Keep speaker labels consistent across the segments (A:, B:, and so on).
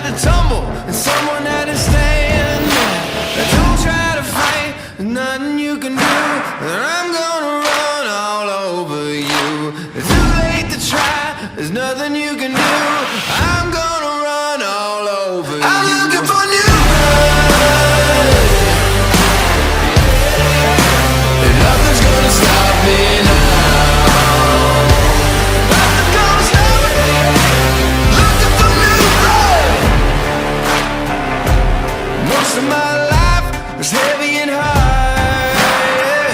A: had to tumble, and someone had to stand. Don't try to fight, there's nothing you can do. I'm gonna run all over you. It's too late to try, there's nothing you can do. I'm gonna run all over you. I'm looking for new blood, and nothing's gonna stop me now. Nothing's gonna stop me. Looking for new blood. Most of my life was heavy and hard, yeah.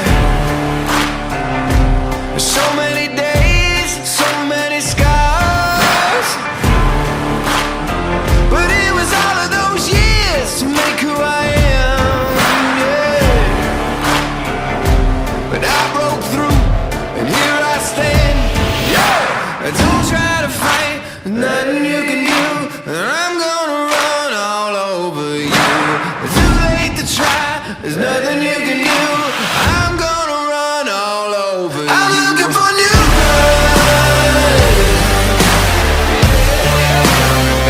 A: So many days, so many scars, but it was all of those years to make who I am, yeah. But I broke through, and here I stand, yeah. Don't try to fight, nothing you can do. I'm gonna run all over you. It's too late to try, there's nothing you can do. I'm gonna run all over you. I'm looking for new blood,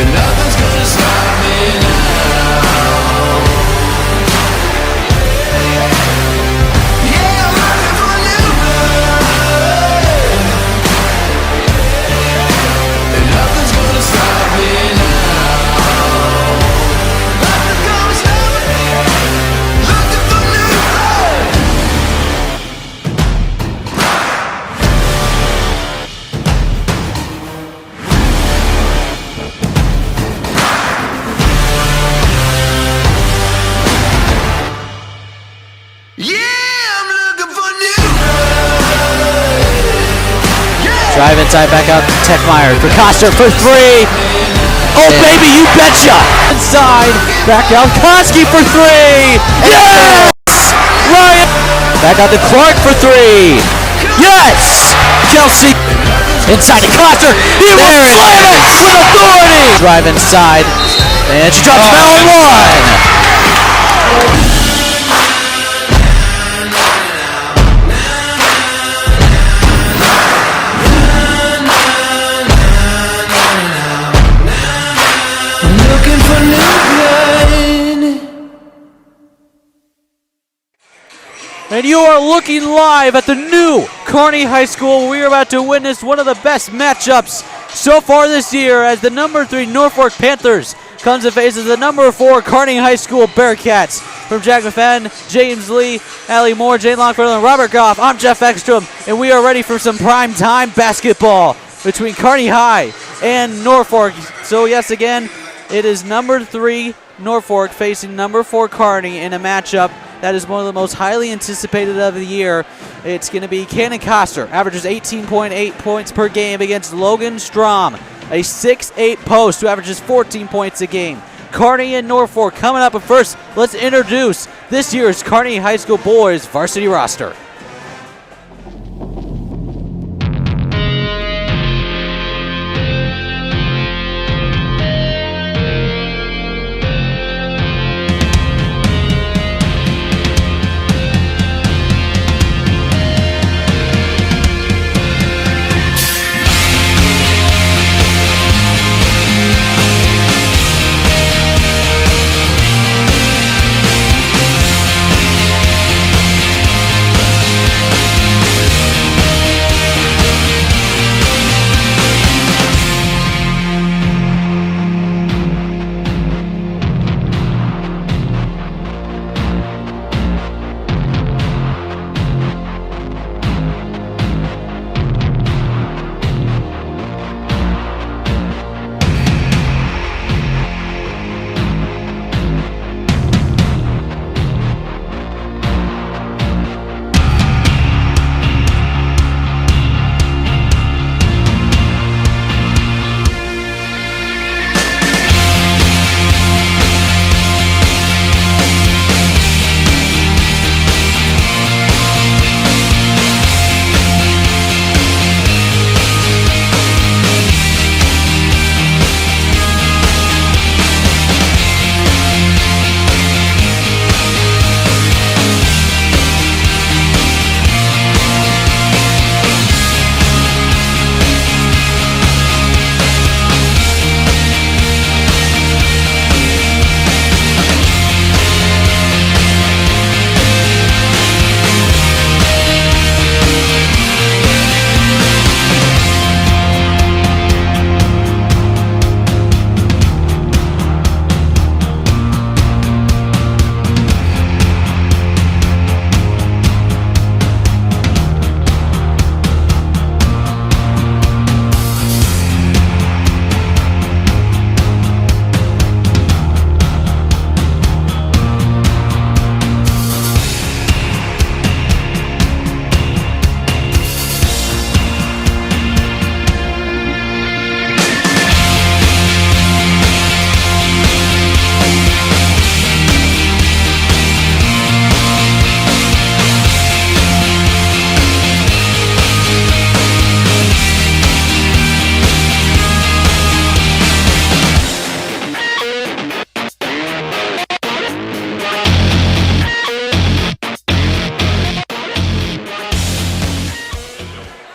A: and nothing's gonna stop me now. Yeah, I'm looking for new blood, and nothing's gonna stop me now. Nothing's gonna stop me. Looking for new blood. Yeah, I'm looking for new blood. Yeah.
B: Drive inside, back out to Techmeyer for Koster for three. Oh, baby, you betcha! Inside, back out, Koski for three. Yes! Ryan! Back out to Clark for three. Yes! Kelsey inside to Koster. He will slam it with authority! Drive inside, and she drops down one.
A: Looking for new blood.
B: And you are looking live at the new Kearney High School. We are about to witness one of the best matchups so far this year as the number 3 Norfolk Panthers comes to face as the number 4 Kearney High School Bearcats. From Jack McFadden, James Lee, Allie Moore, Jane Longford, and Robert Goff, I'm Jeff Ekstrom, and we are ready for some prime time basketball between Kearney High and Norfolk. So yes, again, it is number 3 Norfolk facing number 4 Kearney in a matchup that is one of the most highly anticipated of the year. It's going to be Cannon Koster, averages 18.8 points per game against Logan Strom, a 6'8 post who averages 14 points a game. Kearney and Norfolk coming up, but first, let's introduce this year's Kearney High School boys varsity roster.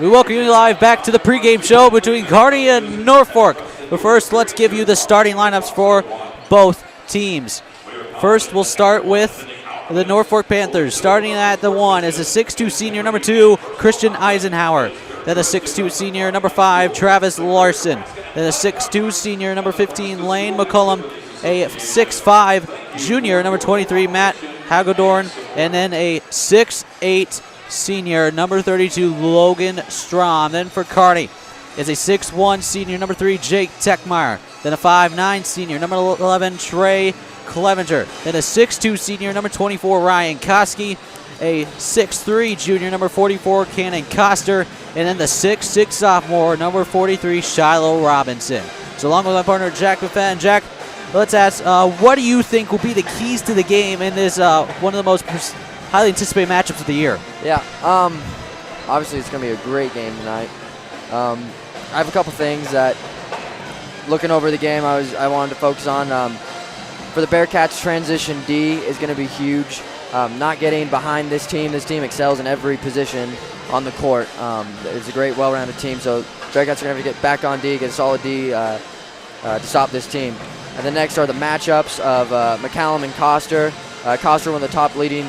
B: We welcome you live back to the pregame show between Kearney and Norfolk. But first, let's give you the starting lineups for both teams. First, we'll start with the Norfolk Panthers. Starting at the 1 is a 6'2 senior, number 2, Christian Eisenhower. Then a 6'2 senior, number 5, Travis Larson. Then a 6'2 senior, number 15, Lane McCullum. A 6'5 junior, number 23, Matt Hagedorn. And then a 6'8 senior, number 32, Logan Strom. Then for Kearney is a 6'1 senior, number 3, Jake Techmeyer. Then a 5'9 senior, number 11, Trey Clevenger. Then a 6'2 senior, number 24, Ryan Koski. A 6'3 junior, number 44, Cannon Coster. And then the 6'6 sophomore, number 43, Shiloh Robinson. So along with my partner, Jack McFadden. Jack, let's ask, what do you think will be the keys to the game in this one of the most highly anticipated matchups of the year?
C: Yeah, obviously it's going to be a great game tonight. I have a couple things that, looking over the game, I wanted to focus on. For the Bearcats, transition D is going to be huge. Not getting behind this team. This team excels in every position on the court. It's a great, well-rounded team, so Bearcats are going to have to get back on D, get a solid D to stop this team. And the next are the matchups of McCallum and Coster. Coster, one of the top leading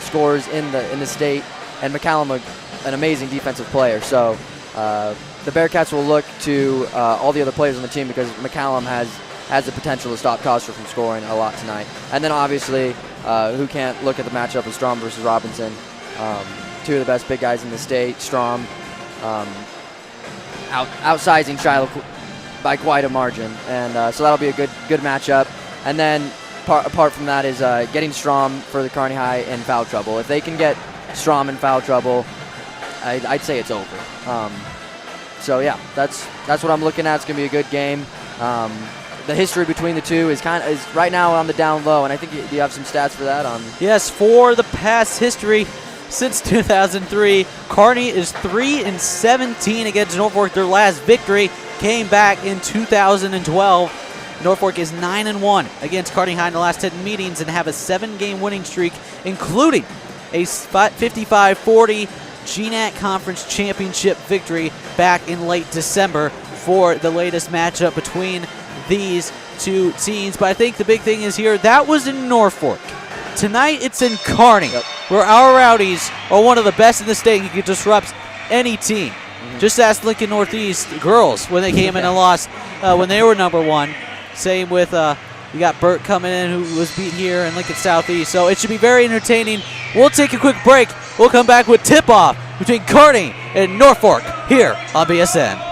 C: scorers in the state, and McCallum, an amazing defensive player. So the Bearcats will look to all the other players on the team because McCallum has the potential to stop Coster from scoring a lot tonight. And then obviously, who can't look at the matchup of Strom versus Robinson. Two of the best big guys in the state. Strom outsizing Shiloh by quite a margin. And so that'll be a good matchup. And then apart from that is getting Strom for the Kearney High in foul trouble. If they can get Strom in foul trouble, I'd say it's over. So yeah, that's what I'm looking at. It's gonna be a good game. The history between the two is right now on the down low, and I think you have some stats for that on.
B: Yes, for the past history since 2003, Kearney is 3-17 against Norfolk. Their last victory came back in 2012. Norfolk is 9-1 against Kearney High in the last 10 meetings and have a 7-game winning streak, including a 55-40 GNAT Conference Championship victory back in late December for the latest matchup between these two teams. But I think the big thing is here, that was in Norfolk. Tonight it's in Kearney, where our Rowdies are one of the best in the state and can disrupt any team. Just ask Lincoln Northeast girls when they came in and lost when they were number 1. Same with, you got Burt coming in who was beat here in Lincoln Southeast. So it should be very entertaining. We'll take a quick break. We'll come back with tip-off between Kearney and Norfolk here on BSN.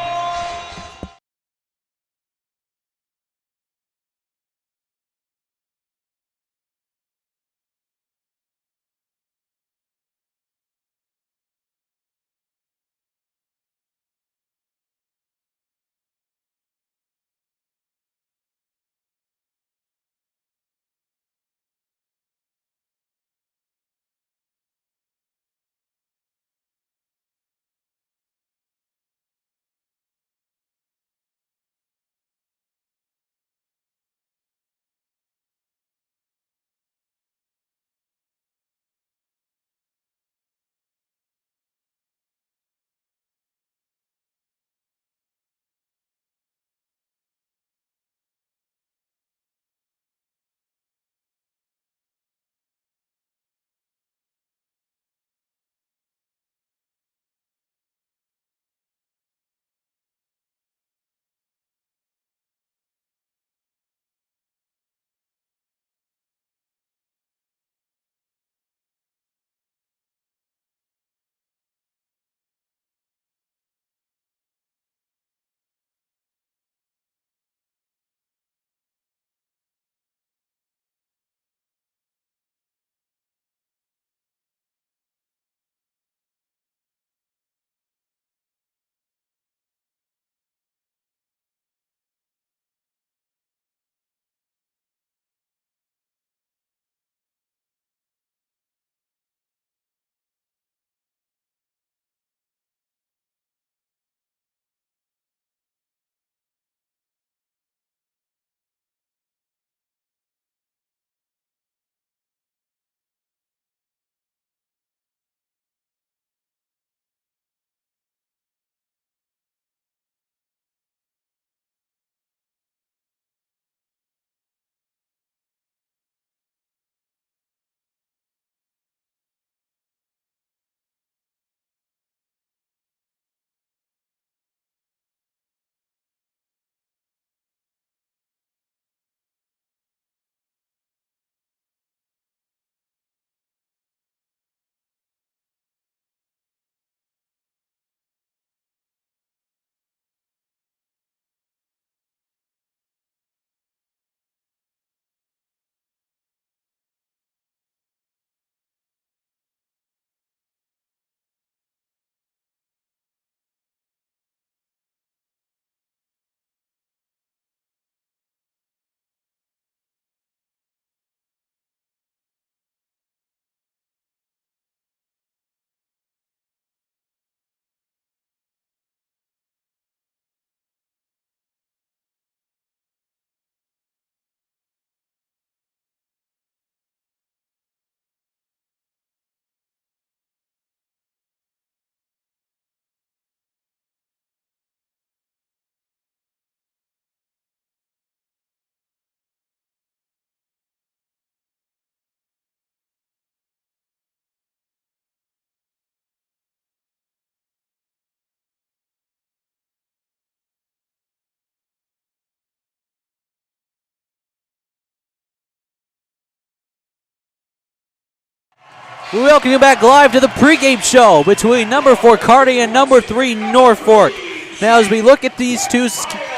B: We welcome you back live to the pregame show between number 4 Kearney and number 3 Norfolk. Now, as we look at these two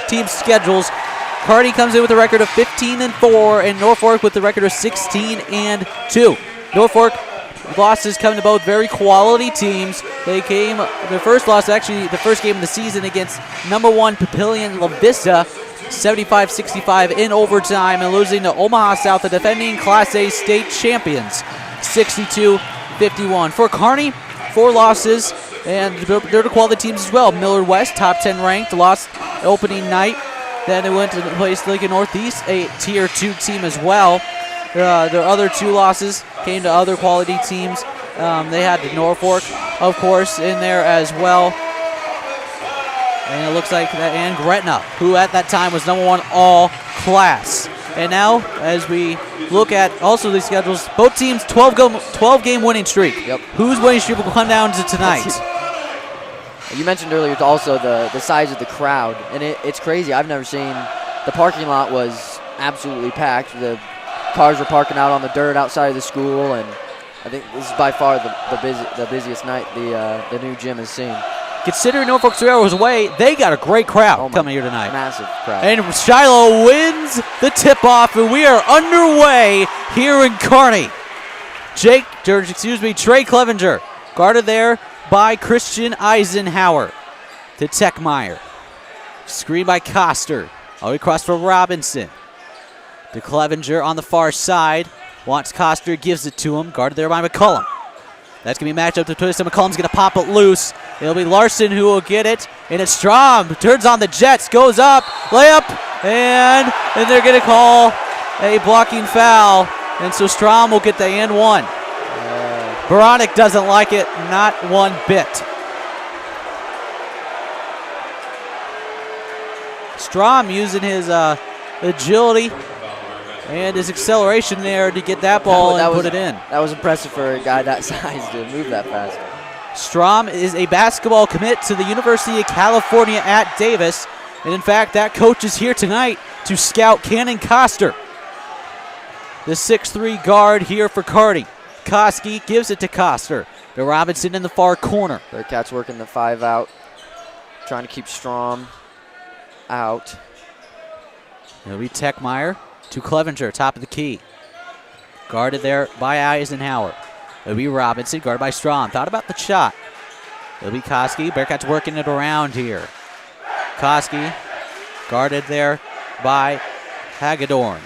B: teams' schedules, Kearney comes in with a record of 15-4, and Norfolk with a record of 16-2. Norfolk losses come to both very quality teams. They came, their first loss, actually the first game of the season against number 1 Papillion La Vista, 75-65 in overtime, and losing to Omaha South, the defending Class A state champions, 62-51. For Kearney, 4 losses, and they're the quality teams as well. Millard West, top 10 ranked, lost opening night. Then it went to place Lincoln Northeast, a Tier 2 team as well. Their other 2 losses came to other quality teams. They had the Norfolk, of course, in there as well. And it looks like that, and Gretna, who at that time was number 1 all class. And now, as we look at also these schedules, both teams 12-game winning streak.
C: Yep.
B: Whose winning streak will come down to tonight?
C: You mentioned earlier also the size of the crowd, and it's crazy. I've never seen, the parking lot was absolutely packed. The cars were parking out on the dirt outside of the school, and I think this is by far the busiest night the new gym has seen.
B: Considering Norfolk's 3 hours away, they got a great crowd coming here tonight.
C: Massive crowd.
B: And Shiloh wins the tip-off, and we are underway here in Kearney. Trey Clevenger, guarded there by Christian Eisenhower to Techmeyer. Screen by Coster. All the way across for Robinson. To Clevenger on the far side. Wants Coster, gives it to him. Guarded there by McCullum. That's going to be matched up to Twist, and McCullum's going to pop it loose. It'll be Larson who will get it. And it's Strom. Turns on the Jets. Goes up. Layup. And they're going to call a blocking foul. And so Strom will get the and one. Baronic doesn't like it, not one bit. Strom using his agility and his acceleration there to get that ball and put it in.
C: That was impressive for a guy that size to move that fast.
B: Strom is a basketball commit to the University of California at Davis. And in fact, that coach is here tonight to scout Cannon Coster, the 6'3 guard here for Kearney. Koski gives it to Coster. To Robinson in the far corner.
C: Bearcats working the 5 out, trying to keep Strom out.
B: It'll be Techmeyer to Clevenger, top of the key. Guarded there by Eisenhower. It'll be Robinson, guarded by Strom. Thought about the shot. It'll be Koski. Bearcats working it around here. Koski, guarded there by Hagedorn.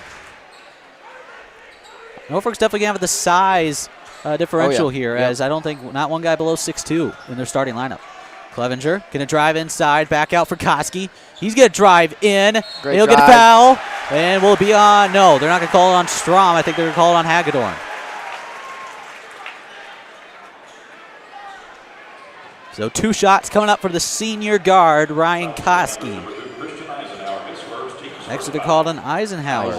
B: Norfolk's definitely going to have the size differential here, as I don't think not one guy below 6'2" in their starting lineup. Clevenger going to drive inside, back out for Koski. He's going to drive in. He'll get a foul, and will be on. No, they're not going to call it on Strom. I think they're going to call it on Hagedorn. So 2 shots coming up for the senior guard, Ryan Koski. Next, they're called on Eisenhower.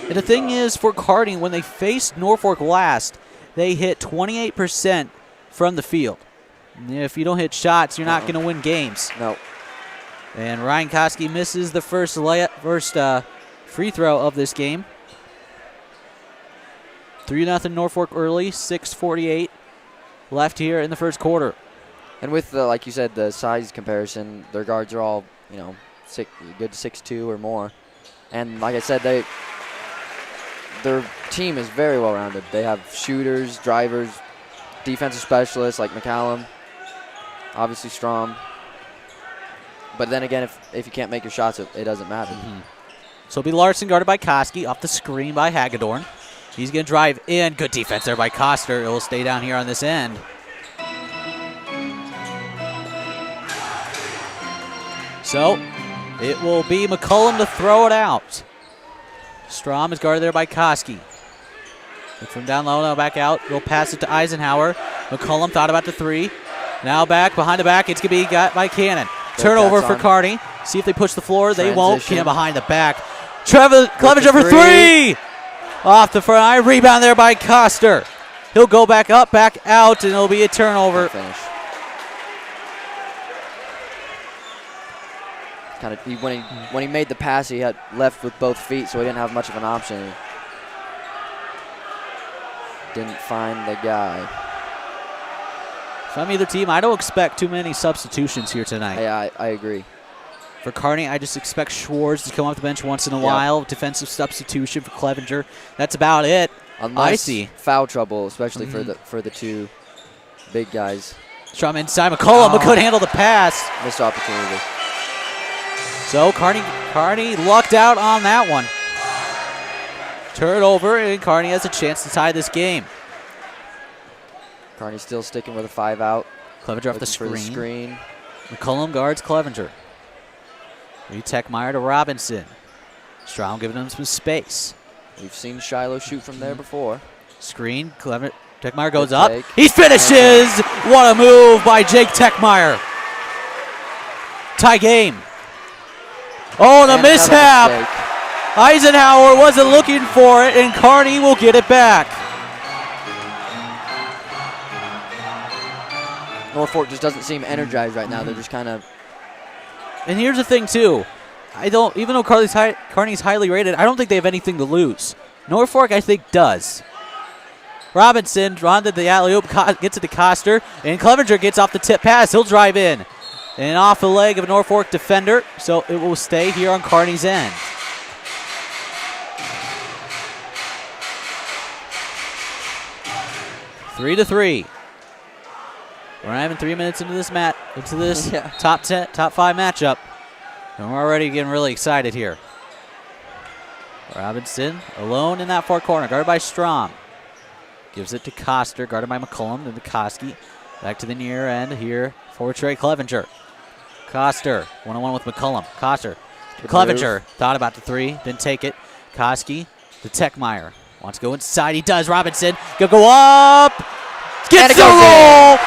B: And the thing is, for Kearney, when they faced Norfolk last, they hit 28% from the field. If you don't hit shots, you're not going to win games.
C: No.
B: And Ryan Koski misses the first free throw of this game. 3-0 Norfolk early, 6:48 left here in the first quarter.
C: And with the, like you said, the size comparison, their guards are all, good 6'2" or more. And like I said, their team is very well rounded. They have shooters, drivers, defensive specialists like McCallum, obviously Strom. But then again, if you can't make your shots, it doesn't matter.
B: So it'll be Larson guarded by Koski, off the screen by Hagedorn. He's going to drive in. Good defense there by Coster. It will stay down here on this end. So it will be McCullum to throw it out. Strom is guarded there by Koski. From down low, now back out. They'll pass it to Eisenhower. McCullum thought about the 3. Now back, behind the back. It's going to be got by Cannon. Turnover for Kearney. See if they push the floor. They won't. Cannon behind the back. Clevenger for 3. Off the front. Rebound there by Coster. He'll go back up, back out, and it'll be a turnover.
C: Finish. When he made the pass, he had left with both feet, so he didn't have much of an option. Didn't find the guy.
B: If I'm either team, I don't expect too many substitutions here tonight.
C: Yeah, I agree.
B: For Kearney, I just expect Schwartz to come off the bench once in a while. Defensive substitution for Clevenger. That's about it.
C: Unless
B: I see.
C: Foul trouble, especially for the two big guys.
B: Strom inside McCollum, but couldn't handle the pass.
C: Missed opportunity.
B: So Kearney lucked out on that one. Turnover, and Kearney has a chance to tie this game.
C: Kearney still sticking with a 5 out.
B: Clevenger off the
C: Looking
B: screen.
C: for the screen.
B: McCollum guards Clevenger. Techmeyer to Robinson. Strom giving him some space.
C: We've seen Shiloh shoot from there before.
B: Screen, Techmeyer goes
C: Good
B: up.
C: take.
B: He finishes! What a move by Jake Techmeyer. Tie game. Oh, and a
C: And another
B: mishap.
C: mistake.
B: Eisenhower wasn't looking for it, and Kearney will get it back.
C: Norfolk just doesn't seem energized right now. They're just kind of.
B: And here's the thing, too. Even though Kearney's highly rated, I don't think they have anything to lose. Norfolk, I think, does. Robinson, drawn to the alley-oop, gets it to Coster, and Clevenger gets off the tip pass. He'll drive in. And off the leg of a Norfolk defender, so it will stay here on Kearney's end. Three to three. We're not even 3 minutes into this top 5 matchup, and we're already getting really excited here. Robinson alone in that far corner, guarded by Strom. Gives it to Coster, guarded by McCollum, then to Koski. Back to the near end here for Trey Clevenger. Coster, one-on-one with McCollum. Coster, Clevenger, thought about the three, didn't take it. Koski to Techmeyer. Wants to go inside, he does. Robinson, gonna go up, gets the roll!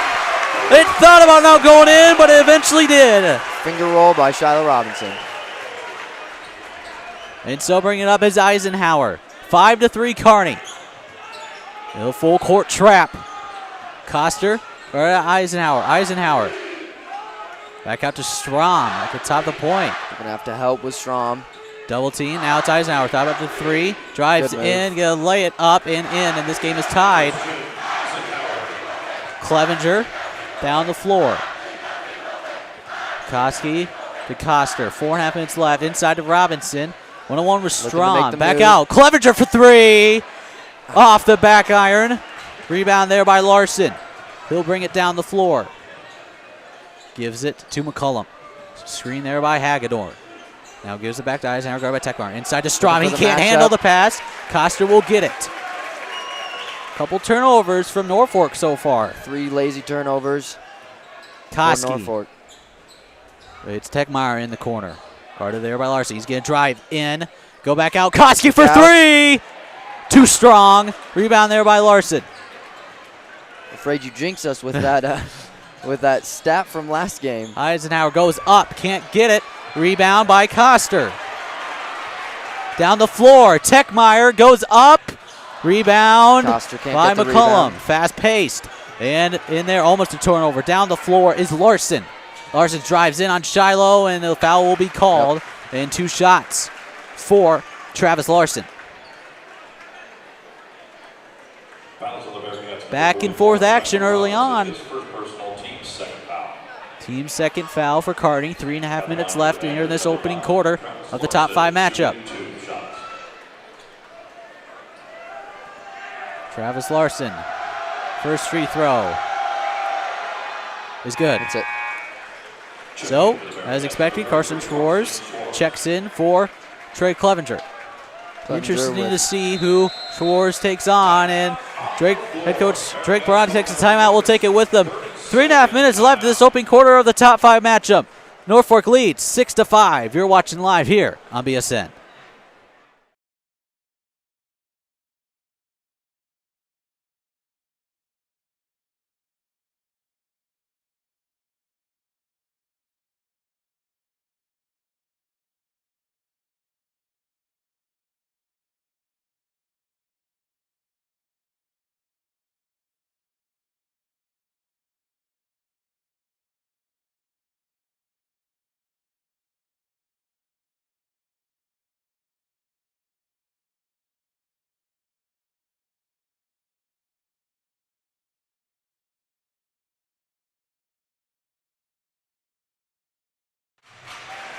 B: It thought about not going in, but it eventually did.
C: Finger roll by Shiloh Robinson.
B: And so bringing it up is Eisenhower. 5 to 3 Kearney. A full court trap. Coster, or Eisenhower. Eisenhower. Back out to Strom at the top of the point.
C: You're going to have to help with Strom.
B: Double team. Now it's Eisenhower. Thought about the three. Drives in. Gonna lay it up and in. And this game is tied. Clevenger down the floor. Koski to Coster. 4.5 minutes left. Inside to Robinson. 1-on-1 with Strom. Back out. Clevenger for three. Off the back iron. Rebound there by Larson. He'll bring it down the floor. Gives it to McCollum. Screen there by Hagedorn. Now gives it back to Eisenhower, guarded by Techmeyer. Inside to Strom. He can't handle the pass. Coster will get it. Couple turnovers from Norfolk so far.
C: 3 lazy turnovers for
B: Koski.
C: Norfolk.
B: It's Techmeyer in the corner. Guarded there by Larson. He's going to drive in. Go back out. Koski for three. Too strong. Rebound there by Larson.
C: Afraid you jinxed us with that with that stat from last game.
B: Eisenhower goes up. Can't get it. Rebound by Coster. Down the floor. Techmeyer goes up. Rebound
C: Coster can't
B: by
C: get the
B: McCollum.
C: rebound.
B: Fast paced. And in there, almost a turnover. Down the floor is Larson. Larson drives in on Shiloh, and the foul will be called. And 2 shots for Travis Larson. Back and forth action early on. Team second foul for Kearney. 3.5 minutes left here in this opening quarter of the top 5 matchup. Travis Larson, first free throw is good.
C: That's it.
B: So, as expected, Carson Schwartz checks in for Trey Clevenger. Interesting to see who Schwartz takes on, and head coach Drake Brown takes a timeout. We'll take it with them. 3.5 minutes left in this opening quarter of the top 5 matchup. Norfolk leads 6-5. You're watching live here on BSN.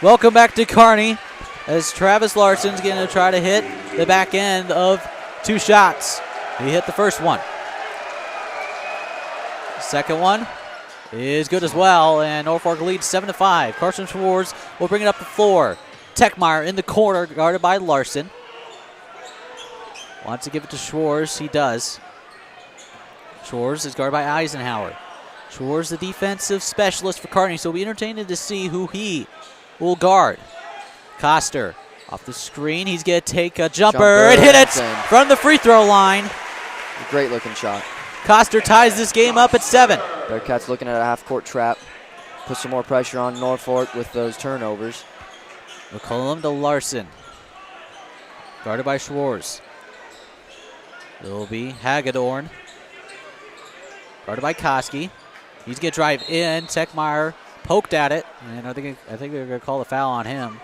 B: Welcome back to Kearney as Travis Larson's going to try to hit the back end of 2 shots. He hit the first one. Second one is good as well, and Norfolk leads 7-5. Carson Schwartz will bring it up the floor. Techmeyer in the corner, guarded by Larson. Wants to give it to Schwartz. He does. Schwartz is guarded by Eisenhower. Schwartz, the defensive specialist for Kearney, so it'll be entertaining to see who he will guard. Coster off the screen. He's going to take a jumper and hit it from the free throw line.
C: Great looking shot.
B: Coster ties this game up at 7.
C: Bearcats looking at a half-court trap. Put some more pressure on Norfolk with those turnovers.
B: McCollum to Larson. Guarded by Schwartz. It will be Hagedorn. Guarded by Koski. He's going to drive in. Techmeyer poked at it. And I think they're going to call a foul on him.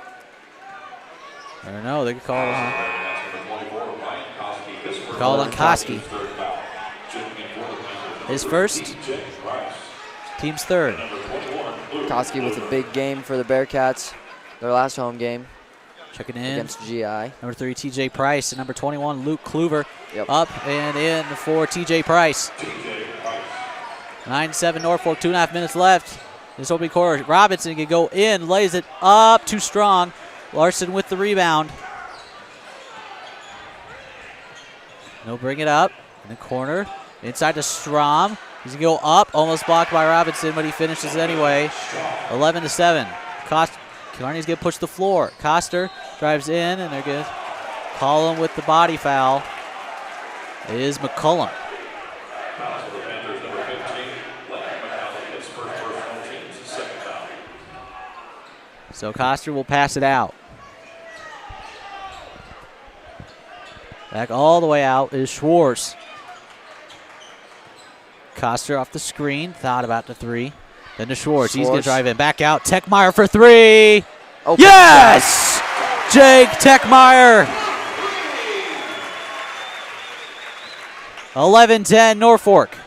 B: I don't know. They could call it on Koski. His first. Team's third.
C: Koski with a big game for the Bearcats. Their last home game.
B: Checking in.
C: Against GI.
B: Number 3, T.J. Price. And number 21, Luke Kluver.
C: Yep.
B: Up and in for T.J. Price. 9-7 Norfolk, 2.5 minutes left. This opening quarter. Robinson can go in, lays it up too strong. Larson with the rebound. He'll bring it up in the corner. Inside to Strom. He's going to go up, almost blocked by Robinson, but he finishes anyway. 11-7. Kearney's going to push the floor. Coster drives in, and they're going to call him with the body foul. It is McCollum. So Coster will pass it out. Back all the way out is Schwartz. Coster off the screen, thought about the 3. Then to Schwartz. He's going to drive in. Back out. Techmeyer for 3.
C: Open
B: Yes! Shot. Jake Techmeyer. 11-10 Norfolk.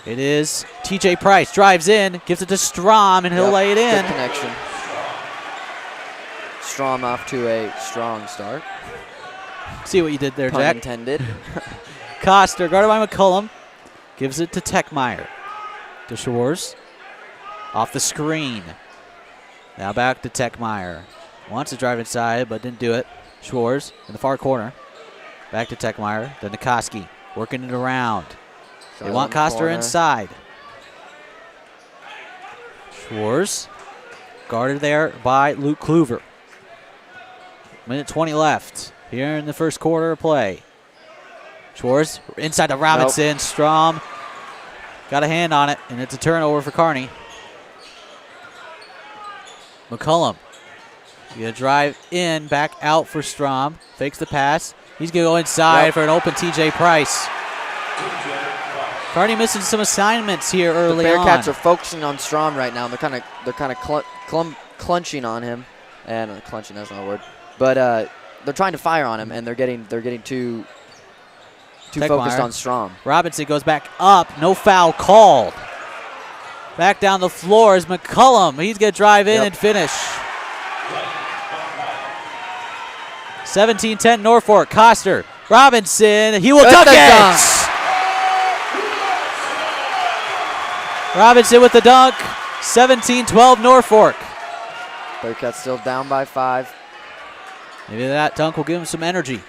B: It is T.J. Price. Drives in, gives it to Strom, and he'll lay it in.
C: Good connection. Strom off to a strong start.
B: See what you did there,
C: Pun
B: Jack.
C: intended.
B: Coster, guarded by McCollum, gives it to Techmeyer. To Schwartz. Off the screen. Now back to Techmeyer. Wants to drive inside, but didn't do it. Schwartz in the far corner. Back to Techmeyer. Then to Koski. Working it around. They want Coster inside. Schwartz. Guarded there by Luke Kluver. Minute 20 left here in the first quarter of play. Schwartz inside to Robinson. Nope. Strom got a hand on it, and it's a turnover for Kearney. McCollum. Going to drive in, back out for Strom. Fakes the pass. He's going to go inside for an open T.J. Price. Kearney missing some assignments here early on.
C: The Bearcats are focusing on Strom right now. They're kind of clenching on him, and clenching, that's not a word. But they're trying to fire on him, and they're getting too focused on Strom.
B: Robinson goes back up. No foul called. Back down the floor is McCollum. He's going to drive in and finish. 17-10 Norfolk. Coster. Robinson. He will dunk it. Robinson with the dunk. 17-12 Norfolk.
C: Bearcats still down by 5.
B: Maybe that dunk will give him some energy.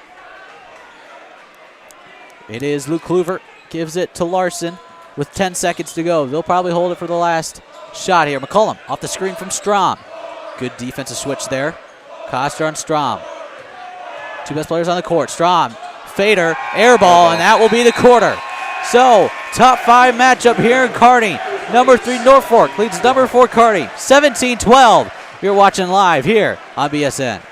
B: It is Luke Kluver. Gives it to Larson with 10 seconds to go. They'll probably hold it for the last shot here. McCollum off the screen from Strom. Good defensive switch there. Coster on Strom. 2 best players on the court. Strom, fader, air ball, and that will be the quarter. So, top 5 matchup here in Kearney. Number 3 Norfolk leads number 4 Kearney. 17-12. You're watching live here on BSN.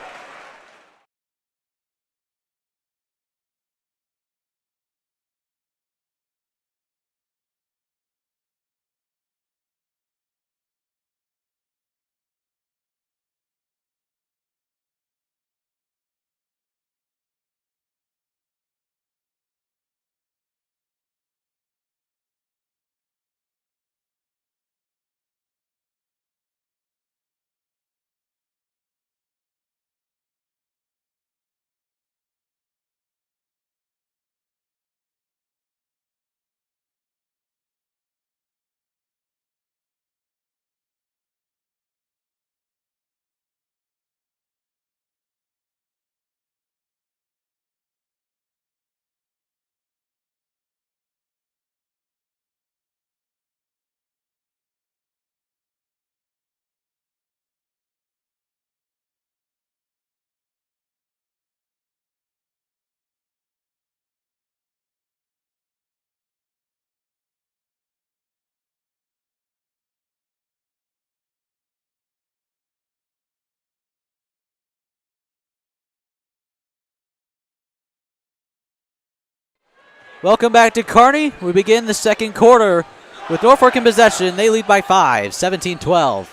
B: Welcome back to Kearney. We begin the second quarter with Norfolk in possession. They lead by 5, 17-12.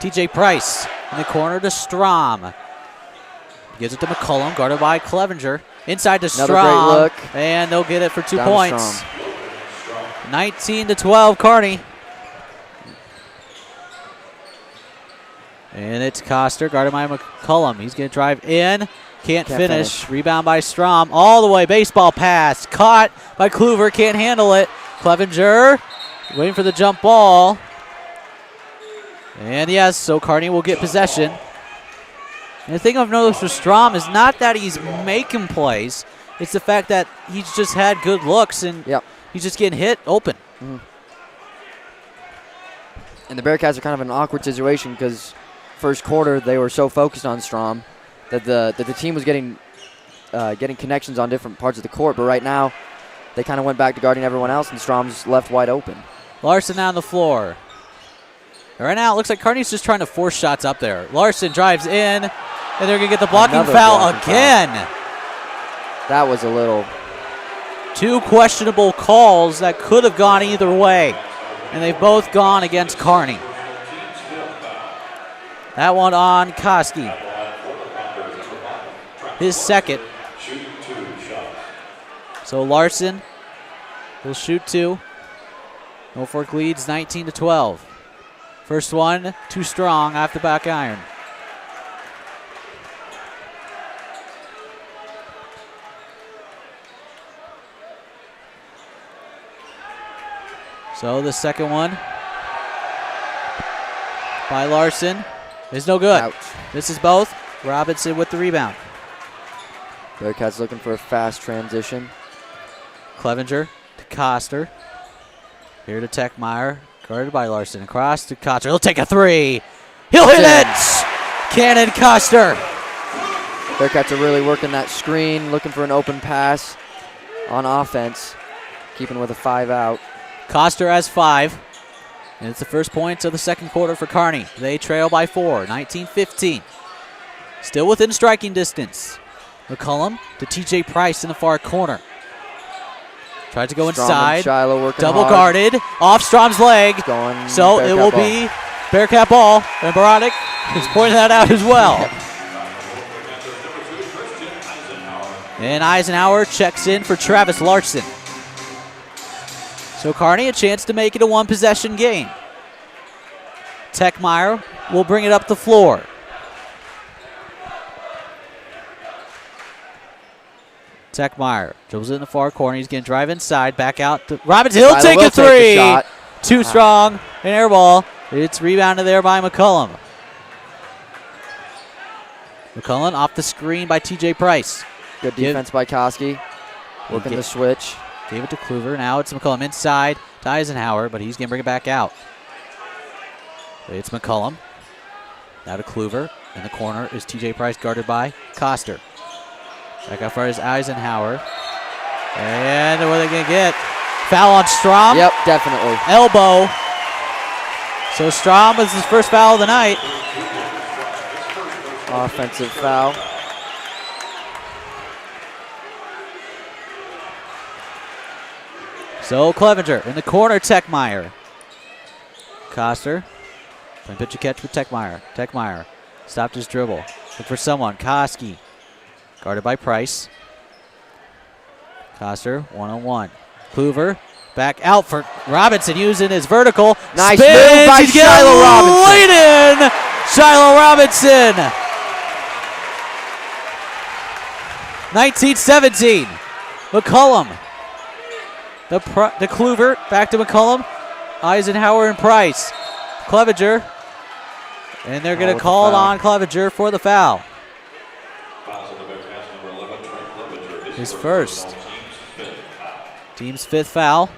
B: TJ Price in the corner to Strom. Gives it to McCullum, guarded by Clevenger. Inside to
C: Another
B: Strom.
C: great look.
B: And they'll get it for 2
C: Down to
B: points.
C: Strom.
B: 19-12, Kearney. And it's Coster, guarded by McCullum. He's going to drive in. Can't finish. Rebound by Strom. All the way. Baseball pass. Caught by Kluver. Can't handle it. Clevenger waiting for the jump ball. And yes, so Kearney will get possession. And the thing I've noticed with Strom is not that he's making plays. It's the fact that he's just had good looks and he's just getting hit open.
C: And the Bearcats are kind of in an awkward situation because first quarter they were so focused on Strom that the team was getting connections on different parts of the court. But right now, they kind of went back to guarding everyone else, and Strom's left wide open.
B: Larson on the floor. Right now, it looks like Kearney's just trying to force shots up there. Larson drives in, and they're going to get the blocking foul again.
C: That was a little.
B: 2 questionable calls that could have gone either way, and they've both gone against Kearney. That one on Koski. His second. So Larson will shoot 2. Norfolk leads 19-12. First one, too strong off the back iron. So the second one by Larson is no good.
C: Ouch.
B: This is both. Robinson with the rebound.
C: Bearcats looking for a fast transition.
B: Clevenger to Coster. Here to Techmeyer. Guarded by Larson. Across to Coster. He'll take a 3. He'll hit it! Cannon Coster.
C: Bearcats are really working that screen, looking for an open pass on offense. Keeping with a 5 out.
B: Coster has 5. And it's the first points of the second quarter for Kearney. They trail by 4, 19-15. Still within striking distance. McCullum to TJ Price in the far corner. Tried to go inside. Double guarded. Off Strom's leg. So it will be Bearcat ball. And Baronic is pointing that out as well. And Eisenhower checks in for Travis Larson. So Kearney a chance to make it a 1-possession game. Techmeyer will bring it up the floor. Techmeyer dribbles it in the far corner. He's going to drive inside, back out to Robinson. He'll take a 3. Too strong. An air ball. It's rebounded there by McCullum. McCullum off the screen by TJ Price.
C: Good defense by Koski. Working the switch.
B: Gave it to Kluver. Now it's McCullum inside to Eisenhower, but he's going to bring it back out. It's McCullum. Now to Kluver. In the corner is TJ Price, guarded by Coster. Back out far is Eisenhower. And what are they going to get? Foul on Strom?
C: Yep, definitely.
B: Elbow. So Strom was his first foul of the night.
C: Offensive foul.
B: So Clevenger in the corner, Techmeyer. Coster. Playing pitch and catch with Techmeyer. Techmeyer stopped his dribble. Look for someone. Koski. Guarded by Price. Coster, 1-on-1. Kluver, back out for Robinson using his vertical.
C: Nice
B: Spins.
C: move by
B: He's
C: Shiloh Robinson.
B: Laid in. Shiloh Robinson. 19-17. McCullum. The Kluver, back to McCullum. Eisenhower and Price. Clevenger. And they're going to call it on Clevenger for the foul. His first. Team's 5th foul.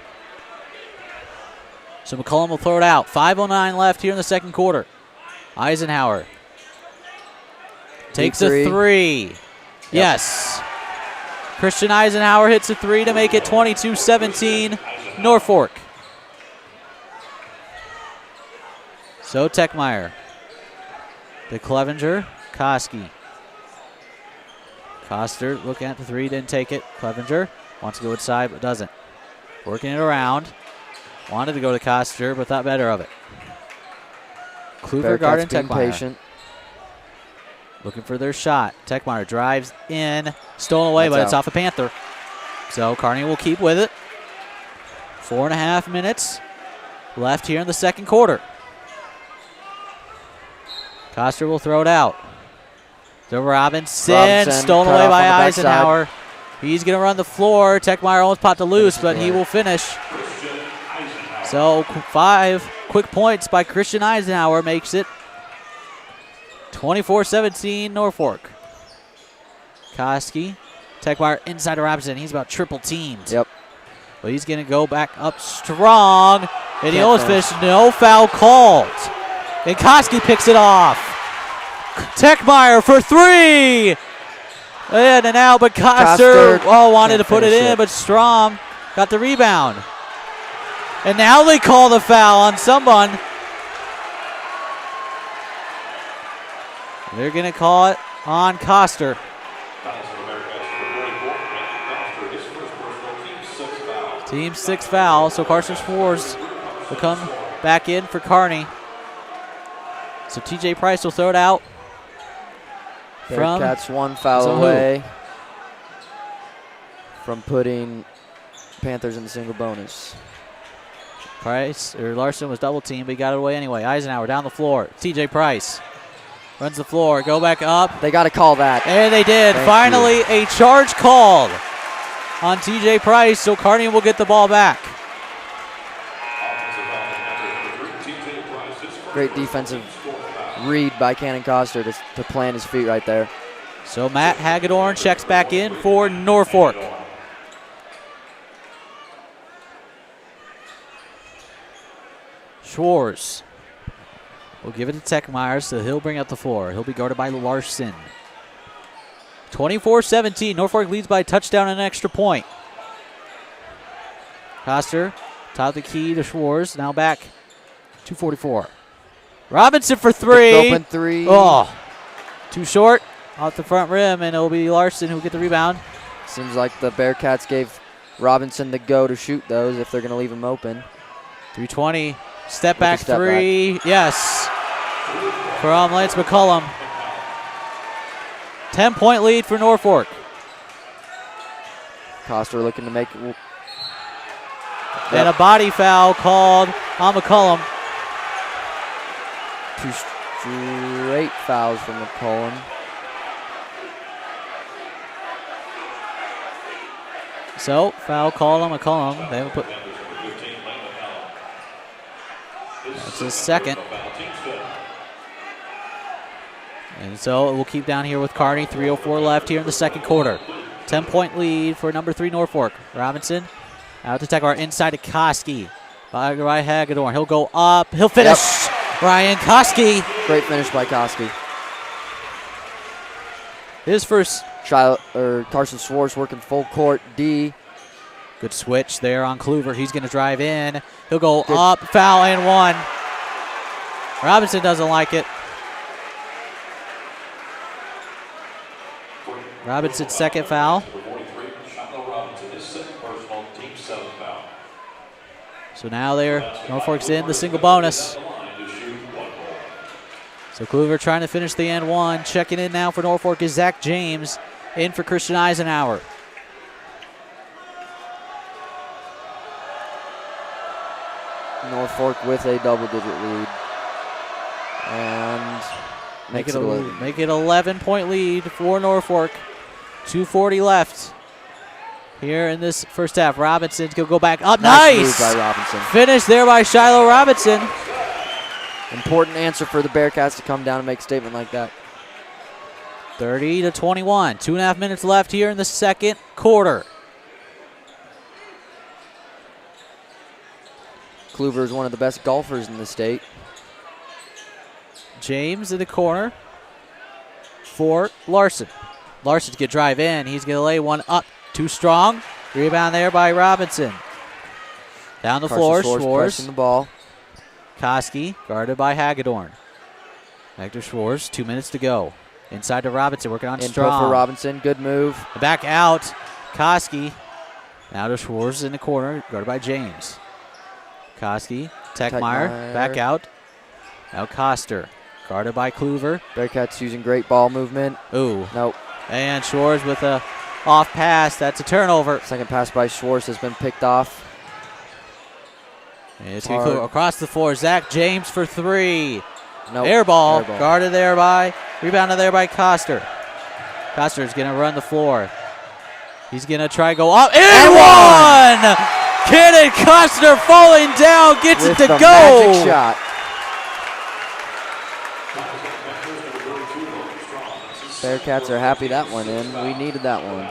B: So McCullum will throw it out. 5:09 left here in the second quarter. Eisenhower takes a 3. Yep. Yes. Christian Eisenhower hits a 3 to make it 22-17 Norfolk. So Techmeyer. The Clevenger. Koski. Coster looking at the 3, didn't take it. Clevenger Wants to go inside, but doesn't. Working it around. Wanted to go to Coster, but thought better of it. Kluver guarding
C: being
B: Techmeyer.
C: patient.
B: Looking for their shot. Techmeyer drives in. Stolen away,
C: That's
B: but it's
C: out.
B: off a Panther. So Kearney will keep with it. 4.5 minutes left here in the second quarter. Coster will throw it out. To Robinson. Stolen
C: cut
B: away
C: off
B: by
C: on the backside.
B: Eisenhower. He's going to run the floor. Techmeyer almost popped it loose, but he will finish. So 5 quick points by Christian Eisenhower makes it 24-17 Norfolk. Koski. Techmeyer inside to Robinson. He's about triple teamed.
C: Yep.
B: But he's going to go back up strong. And he
C: Can't
B: almost
C: finish.
B: finished. No foul called. And Koski picks it off. Techmeyer for 3. In and out, but Koster wanted to put it in, but Strom got the rebound. And now they call the foul on someone. They're going to call it on Koster. Team 6 foul, so Carson Schwartz will come back in for Kearney. So TJ Price will throw it out.
C: Bearcats 1 foul away from putting Panthers in the single bonus.
B: Larson was double teamed, but he got it away anyway. Eisenhower down the floor. TJ Price runs the floor. Go back up.
C: They got to call that.
B: And they did. Finally, a charge called on TJ Price, so Kearney will get the ball back.
C: Great defensive read by Cannon Coster to plant his feet right there.
B: So Matt Hagedorn checks back in for Norfolk. Schwartz will give it to Techmeyer, so he'll bring up the floor. He'll be guarded by Larson. 24-17. Norfolk leads by a touchdown and an extra point. Coster, top the key to Schwartz. Now back. 2:44. Robinson for 3.
C: Open 3.
B: Oh, too short. Off the front rim, and it'll be Larson who'll get the rebound.
C: Seems like the Bearcats gave Robinson the go to shoot those if they're going to leave him open.
B: 3:20. Step back
C: step
B: 3. Yes. From Lance McCullum. 10-point lead for Norfolk.
C: Coster looking to make.
B: And a body foul called on McCullum.
C: 2 straight fouls from McCullum.
B: So, foul called on McCullum. They will put. That's his second. And so we'll keep down here with Kearney. 3:04 left here in the second quarter. 10-point lead for number 3 Norfolk. Robinson out to Techmeyer inside to Koski. By Hagedorn. He'll go up. He'll finish. Yep. Ryan Koski.
C: Great finish by Koski.
B: His first.
C: Carson Schwartz working full court D.
B: Good switch there on Kluver. He's going to drive in. He'll go up. Foul and 1. Robinson doesn't like it. Robinson's second foul. So now Norfolk's in the single bonus. So Kluver trying to finish the end 1. Checking in now for Norfolk is Zach James. In for Christian Eisenhower.
C: Norfolk with a double-digit lead. And
B: make it 11-point lead for Norfolk. 2:40 left here in this first half. Robinson can go back up. Nice
C: move by Robinson.
B: Finish there by Shiloh Robinson.
C: Important answer for the Bearcats to come down and make a statement like that.
B: 30-21. 2.5 minutes left here in the second quarter.
C: Kluver is one of the best golfers in the state.
B: James in the corner for Larson. Larson can drive in. He's going to lay one up. Too strong. Rebound there by Robinson. Down the floor, Schwartz.
C: Pressing the ball.
B: Koski guarded by Hagedorn. Back to Schwartz. 2 minutes to go. Inside to Robinson, working on
C: Input
B: Strong.
C: for Robinson. Good move.
B: Back out. Koski Now to Schwartz in the corner, guarded by James. Koski, Techmeyer, back out. Now Coster, guarded by Kluver.
C: Bearcats using great ball movement.
B: Ooh.
C: Nope.
B: And Schwartz with a off pass. That's a turnover.
C: Second pass by Schwartz has been picked off.
B: And it's going to go across the floor. Zach James for three.
C: Nope.
B: Air ball. Guarded there by, rebounded there by Coster. Coster's going to run the floor. He's going to try to go up. And one! Cannon Coster falling down, gets it to go.
C: Magic shot. Bearcats are happy that one in. We needed that one.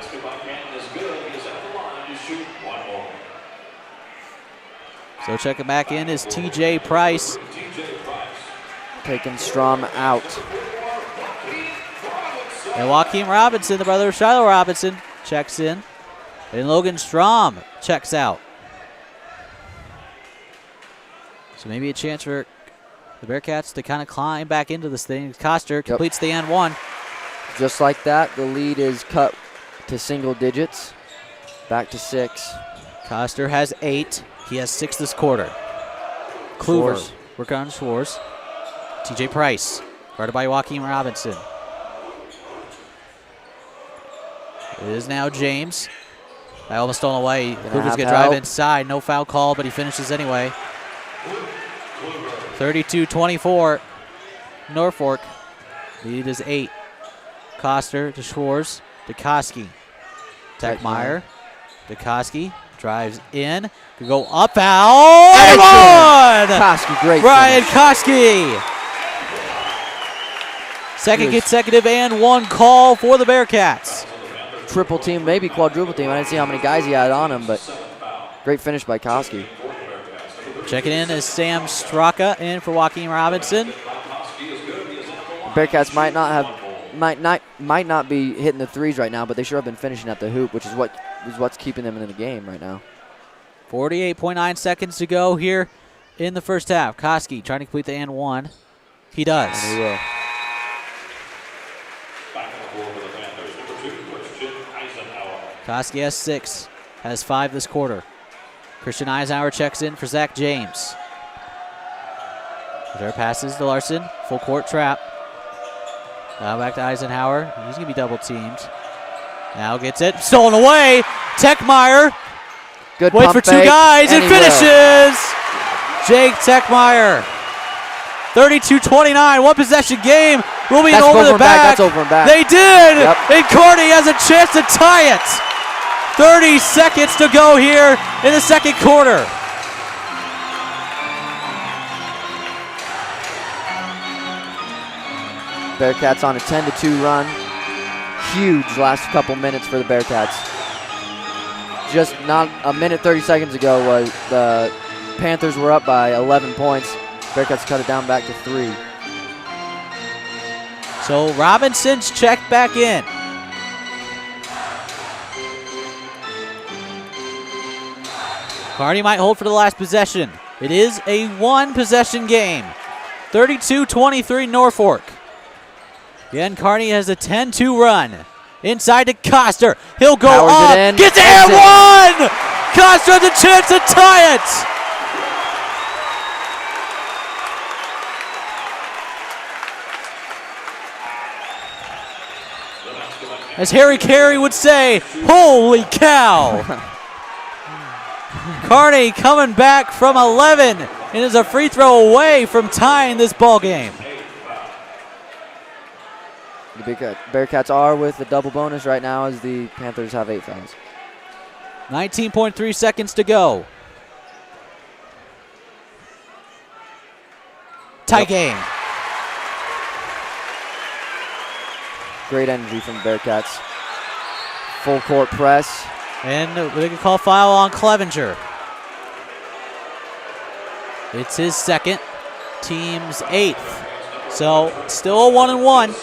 B: So checking back in is TJ Price.
C: Taking Strom out.
B: And Joaquin Robinson, the brother of Shiloh Robinson, checks in. And Logan Strom checks out. So maybe a chance for the Bearcats to kind of climb back into this thing. Coster completes the and one.
C: Just like that, the lead is cut to single digits. Back to 6.
B: Coster has 8. He has 6 this quarter. Kluver, working on Schwartz. TJ Price, guarded by Joaquin Robinson. It is now James. I almost stolen away. Kluver's going to drive inside. No foul call, but he finishes anyway. 32-24. Norfolk. Lead is 8. Coster to Schwartz. To Koski. Techmeyer. To Koski. Drives in. Could go up. Foul. And one!
C: Koski, great
B: Ryan
C: finish.
B: Koski. Second consecutive and one call for the Bearcats.
C: Triple team, maybe quadruple team. I didn't see how many guys he had on him, but great finish by Koski.
B: Checking in is Sam Straka in for Joaquin Robinson.
C: Bearcats might not be hitting the threes right now, but they sure have been finishing at the hoop, which is what's keeping them in the game right now.
B: 48.9 seconds to go here in the first half. Koski trying to complete the and one. He does.
C: And he will.
B: Koski has 6, has 5 this quarter. Christian Eisenhower checks in for Zach James. There passes to Larson, full court trap. Now back to Eisenhower. He's going to be double teamed. Now gets it, stolen away. Techmeyer.
C: Good
B: waits for 2 guys and finishes. Jake Techmeyer. 32-29, one possession game. Will be over the back.
C: That's over and back.
B: They did.
C: Yep.
B: And Kearney has a chance to tie it. 30 seconds to go here in the second quarter.
C: Bearcats on a 10-2 run. Huge last couple minutes for the Bearcats. Just not a minute 30 seconds ago was the Panthers were up by 11 points. Bearcats cut it down back to 3.
B: So Robinson's checked back in. Kearney might hold for the last possession. It is a one-possession game. 32-23 Norfolk. Again, Kearney has a 10-2 run. Inside to Coster. He'll go
C: Powers
B: up.
C: it in.
B: Gets it and one! Coster has a chance to tie it. As Harry Carey would say, holy cow. Kearney coming back from 11 and is a free throw away from tying this ball game.
C: The Bearcats are with the double bonus right now as the Panthers have 8 fouls.
B: 19.3 seconds to go. Tie game.
C: Great energy from the Bearcats. Full court press.
B: And they can call foul on Clevenger. It's his second, team's 8th. So still a 1-and-1.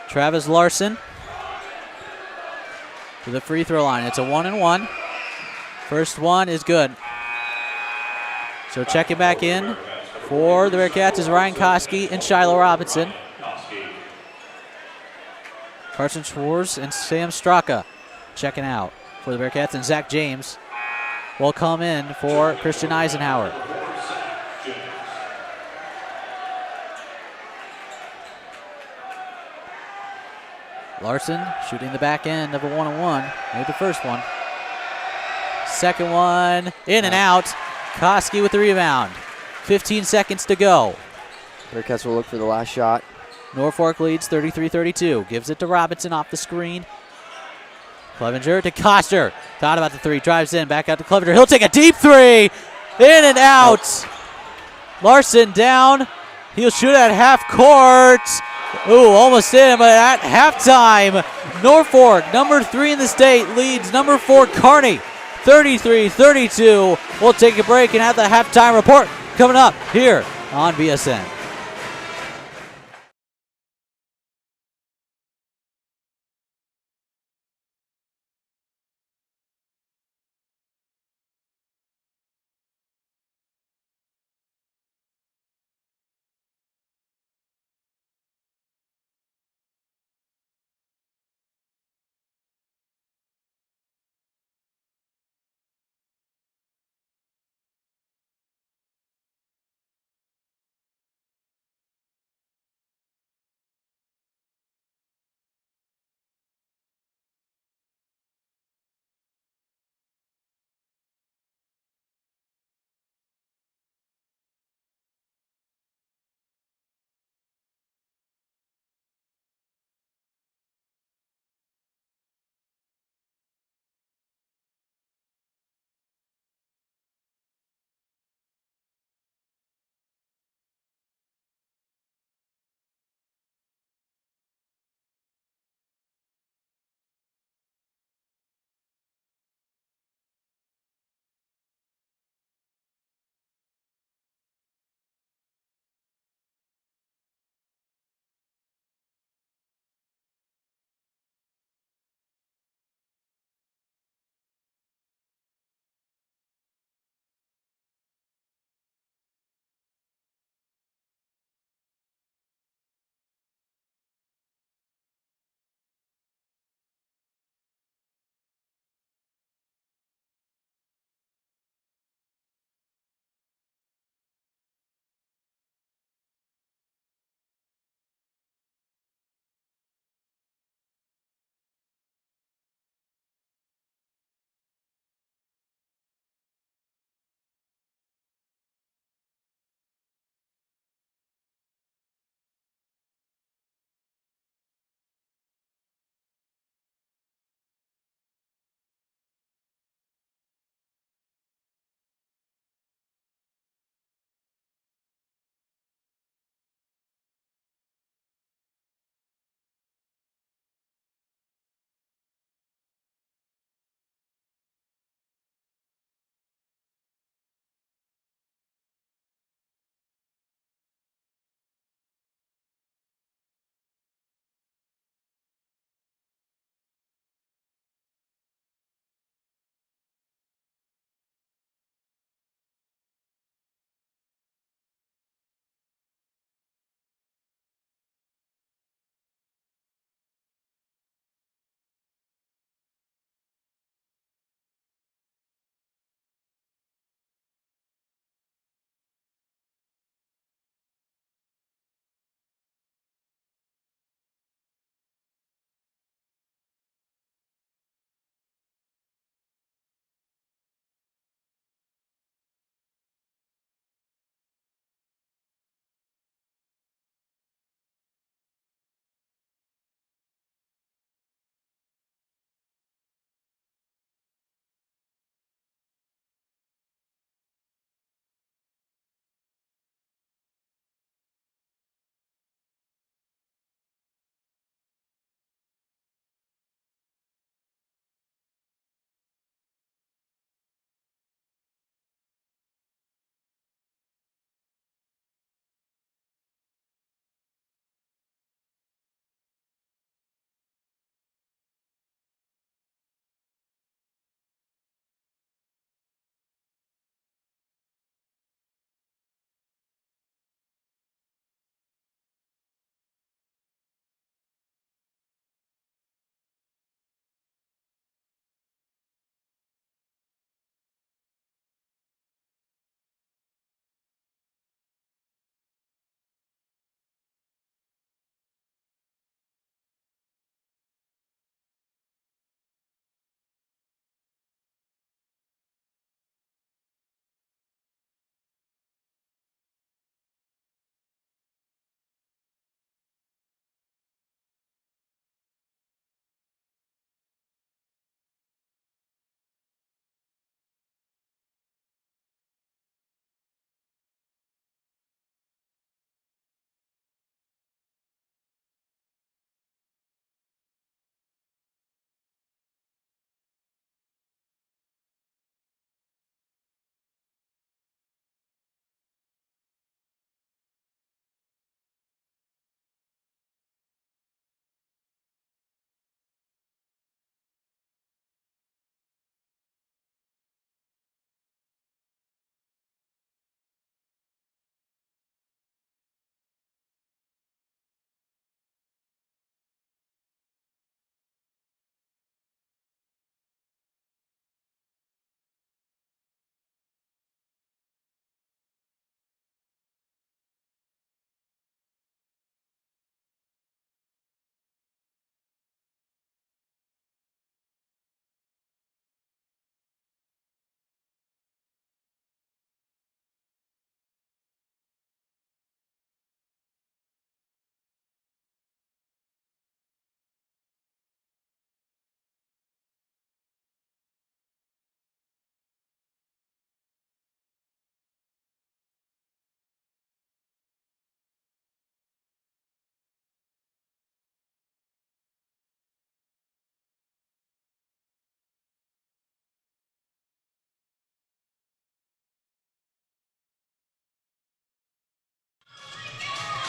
B: Travis Larson to the free throw line. It's a 1-and-1. First one is good. So checking back in for the Bearcats is Ryan Koski and Shiloh Robinson. Carson Schwartz and Sam Straka checking out for the Bearcats, and Zach James will come in for Christian Eisenhower. Larson shooting the back end of a one-on-one. Made the first one. Second one in and out. Koski with the rebound. 15 seconds to go.
C: Bearcats will look for the last shot.
B: Norfolk leads 33-32. Gives it to Robinson off the screen. Clevenger to Koster. Thought about the three. Drives in. Back out to Clevenger. He'll take a deep three. In and out. Larson down. He'll shoot at half court. Ooh, almost in, but at halftime, Norfolk, number 3 in the state, leads number 4 Kearney, 33-32. We'll take a break and have the halftime report coming up here on BSN.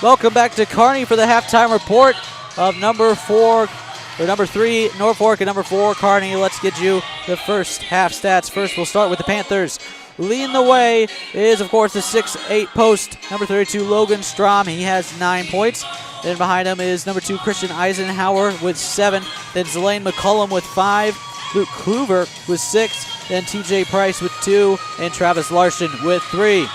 B: Welcome back to Kearney for the halftime report of number 3 Norfolk and number 4 Kearney. Let's get you the first half stats. First, we'll start with the Panthers. Leading the way is, of course, the 6'8 post, number 32 Logan Strom. He has 9 points. Then behind him is number 2 Christian Eisenhower with 7. Then Zelaine McCullum with 5. Luke Kluver with 6. Then TJ Price with 2. And Travis Larson with 3.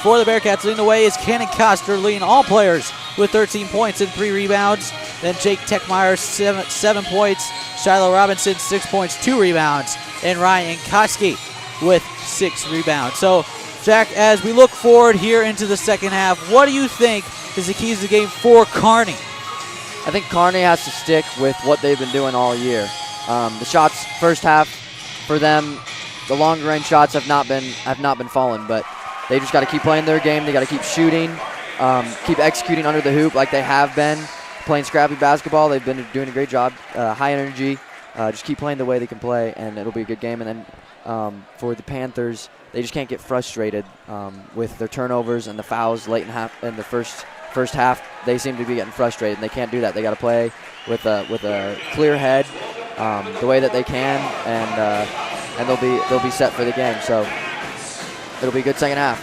B: For the Bearcats, leading the way is Cannon Koster, leading all players with 13 points and 3 rebounds. Then Jake Techmeyer, 7 points. Shiloh Robinson, 6 points, 2 rebounds. And Ryan Koski with 6 rebounds. So, Jack, as we look forward here into the second half, what do you think is the keys to the game for Kearney?
C: I think Kearney has to stick with what they've been doing all year. The shots first half for them, the longer range shots have not been falling, but they just got to keep playing their game. They got to keep shooting, keep executing under the hoop like they have been, playing scrappy basketball. They've been doing a great job, high energy. Just keep playing the way they can play, and it'll be a good game. And then for the Panthers, they just can't get frustrated with their turnovers and the fouls late in the first half. They seem to be getting frustrated, and they can't do that. They got to play with a clear head, the way that they can, and they'll be set for the game. So it'll be a good second half.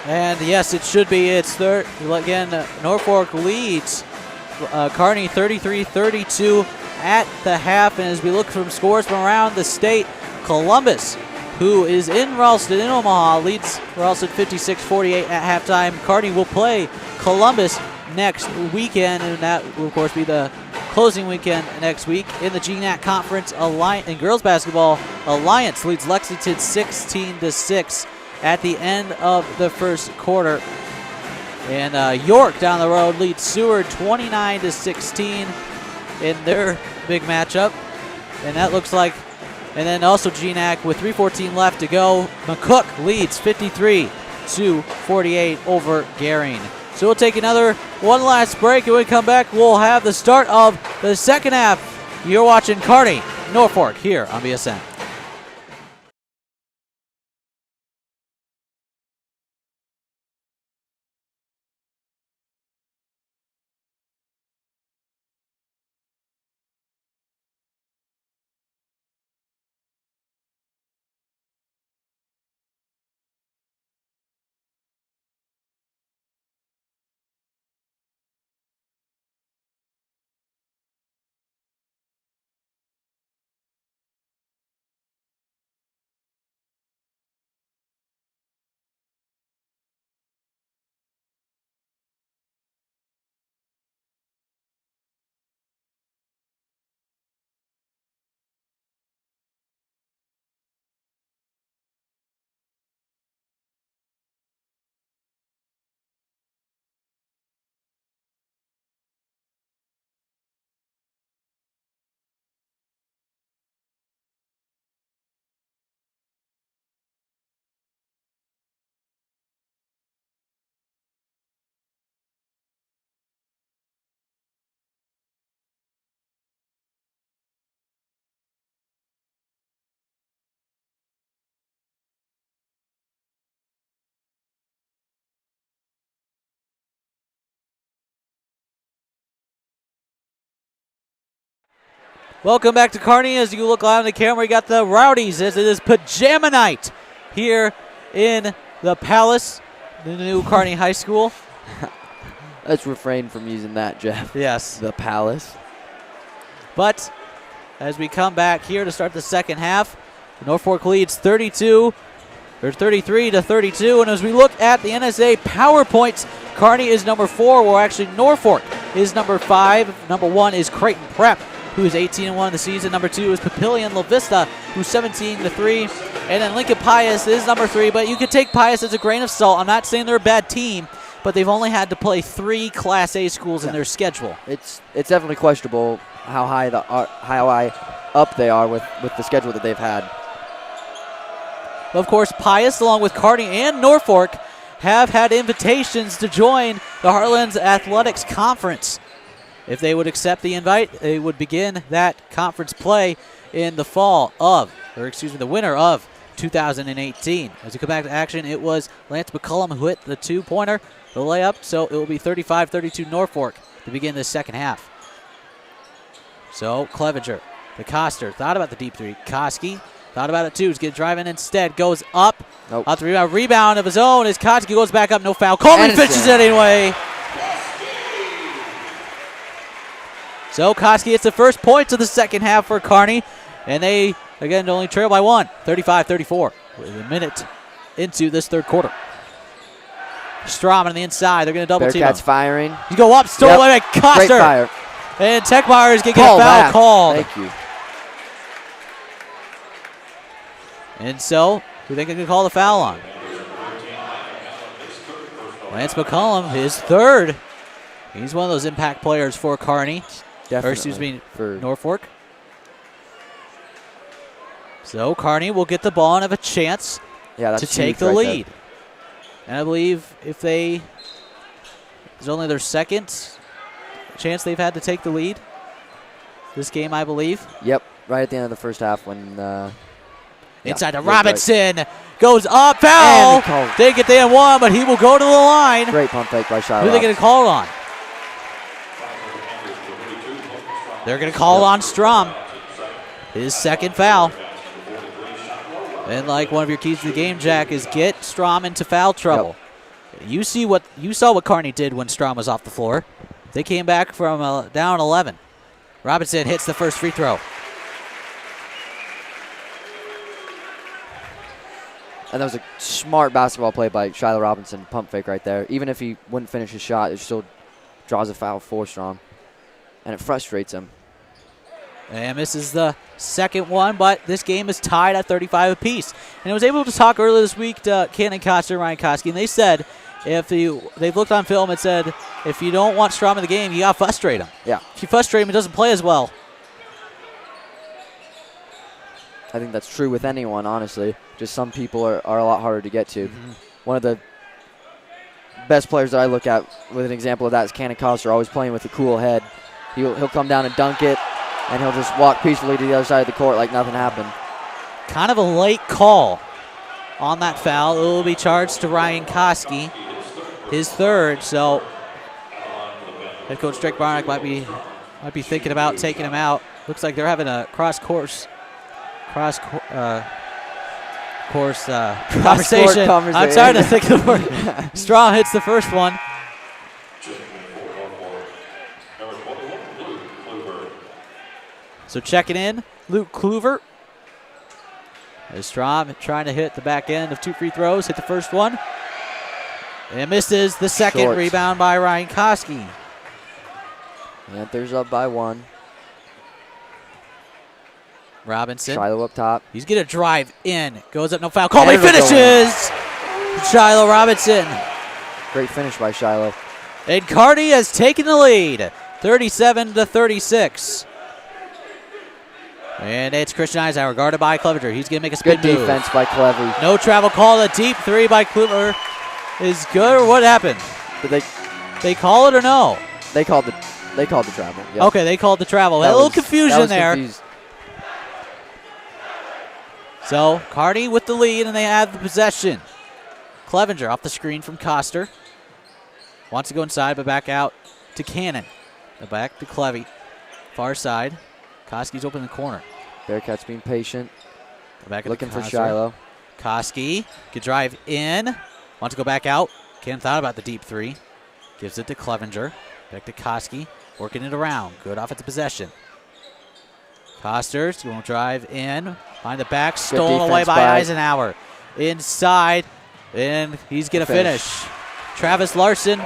B: And yes, it should be. It's third. Again, Norfolk leads Kearney 33-32 at the half. And as we look from scores from around the state, Columbus, who is in Ralston, in Omaha, leads Ralston 56-48 at halftime. Kearney will play Columbus next weekend, and that will, of course, be the closing weekend next week. In the GNAC Conference Alliance, in girls basketball, Alliance leads Lexington 16-6 at the end of the first quarter. And York down the road leads Seward 29-16 in their big matchup. And that looks like, and then also GNAC with 3:14 left to go. McCook leads 53-48 over Gering. So we'll take one last break, and when we come back, we'll have the start of the second half. You're watching Kearney, Norfolk here on BSN. Welcome back to Kearney. As you look live on the camera, we got the Rowdies as it is pajama night here in the Palace, the new Kearney High School.
C: Let's refrain from using that, Jeff.
B: Yes.
C: The Palace.
B: But as we come back here to start the second half, Norfolk leads 33-32. And as we look at the NSA power points, Kearney is number 4, where actually Norfolk is number 5. Number 1 is Creighton Prep, who is 18-1 in the season. Number 2 is Papillion La Vista, who's 17-3. And then Lincoln Pius is number 3, but you could take Pius as a grain of salt. I'm not saying they're a bad team, but they've only had to play 3 Class A schools in their schedule.
C: It's definitely questionable how high up they are with the schedule that they've had.
B: Of course, Pius, along with Kearney and Norfolk, have had invitations to join the Heartlands Athletics Conference. If they would accept the invite, they would begin that conference play in the winter of 2018. As we come back to action, it was Lance McCullum who hit the two-pointer, the layup, so it will be 35-32 Norfolk to begin the second half. So Clevenger, the Coster, thought about the deep three. Koski thought about it too. He's going to drive in instead. Goes up.
C: Nope.
B: Off the rebound. Rebound of his own as Koski goes back up. No foul. Coleman finishes it anyway. So Koski hits the first points of the second half for Kearney. And they, again, only trail by one. 35-34 with a minute into this third quarter. Strom on the inside. They're going to double team him.
C: Bearcats firing.
B: You go up. Stole away by Coster.
C: Great fire.
B: And Techmeyer is going to get a foul called.
C: Thank you.
B: And so, who think I can call the foul on? Lance McCullum, his third. He's one of those impact players for Kearney.
C: Definitely.
B: Or excuse me, for Norfolk. So Kearney will get the ball and have a chance to take the lead. And I believe if they, it's only their second chance they've had to take the lead this game, I believe.
C: Yep, right at the end of the first half when
B: inside to Robinson. Right. Goes up, foul. Didn't get the N1, but he will go to the line.
C: Great pump fake by Shiloh.
B: Who are they going to call it on? They're going to call on Strom. His second foul. And like one of your keys to the game, Jack, is get Strom into foul trouble. Yep. You saw what Kearney did when Strom was off the floor. They came back from down 11. Robinson hits the first free throw.
C: And that was a smart basketball play by Shiloh Robinson, pump fake right there. Even if he wouldn't finish his shot, it still draws a foul for Strom. And it frustrates him.
B: And misses the second one, but this game is tied at 35 apiece. And I was able to talk earlier this week to Cannon Coster and Ryan Koski, and they said they've looked on film and said if you don't want Strom in the game, you got to frustrate him.
C: Yeah.
B: If you frustrate him, he doesn't play as well.
C: I think that's true with anyone, honestly. Just some people are a lot harder to get to. Mm-hmm. One of the best players that I look at with an example of that is Cannon Coster, always playing with a cool head. He'll come down and dunk it, and he'll just walk peacefully to the other side of the court like nothing happened.
B: Kind of a late call on that foul. It will be charged to Ryan Koski, his third. So head coach Drake Barnick might be thinking about taking him out. Looks like they're having a cross-course conversation. I'm trying to think of the word. Straw hits the first one. So checking in, Luke Kluver. As Strom trying to hit the back end of two free throws, hit the first one. And misses the second.
C: Short.
B: Rebound by Ryan Koski.
C: Panthers up by one.
B: Robinson.
C: Shiloh up top.
B: He's going to drive in. Goes up, no foul. Colby finishes! Shiloh Robinson.
C: Great finish by Shiloh.
B: And Kearney has taken the lead, 37-36. And it's Christian Eisenhower, guarded by Clevenger. He's going to make a spin move.
C: Good defense by Clever.
B: No travel call. A deep three by Kluver is good, or what happened?
C: Did
B: they call it or no?
C: They called the travel. Yep.
B: Okay, they called the travel. A little confusion there.
C: Confused.
B: So Kearney with the lead, and they have the possession. Clevenger off the screen from Coster. Wants to go inside, but back out to Cannon. Back to Clevy. Far side. Koski's open in the corner.
C: Bearcats being patient.
B: Back
C: looking for Shiloh.
B: Koski could drive in. Wants to go back out. Cannon thought about the deep three. Gives it to Clevenger. Back to Koski. Working it around. Good offensive possession. Coster's going to drive in. Find the back. Stolen away by Eisenhower. Inside. And he's going to finish. Travis Larson.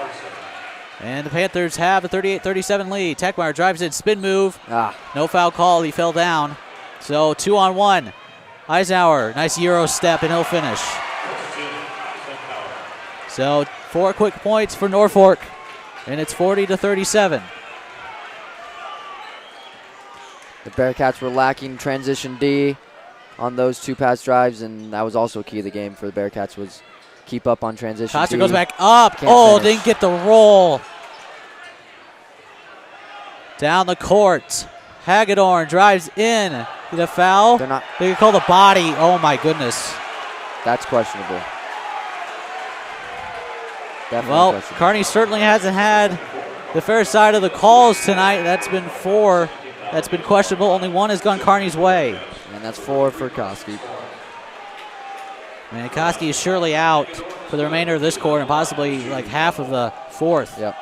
B: And the Panthers have a 38-37 lead. Techmeyer drives in, spin move. No foul call. He fell down. So 2-on-1. Eisenhower, nice Euro step, and he'll finish. So 4 quick points for Norfolk, and it's 40-37.
C: The Bearcats were lacking transition D on those two pass drives, and that was also key of the game for the Bearcats was keep up on transition.
B: Coster goes back up. Didn't get the roll. Down the court. Hagedorn drives in. Get a foul. They call the body. Oh, my goodness.
C: That's questionable. Definitely
B: Well,
C: questionable.
B: Kearney certainly hasn't had the fair side of the calls tonight. That's been 4. That's been questionable. Only 1 has gone Kearney's way.
C: And that's 4 for Koski.
B: Koski is surely out for the remainder of this quarter and possibly like half of the 4th.
C: Yep.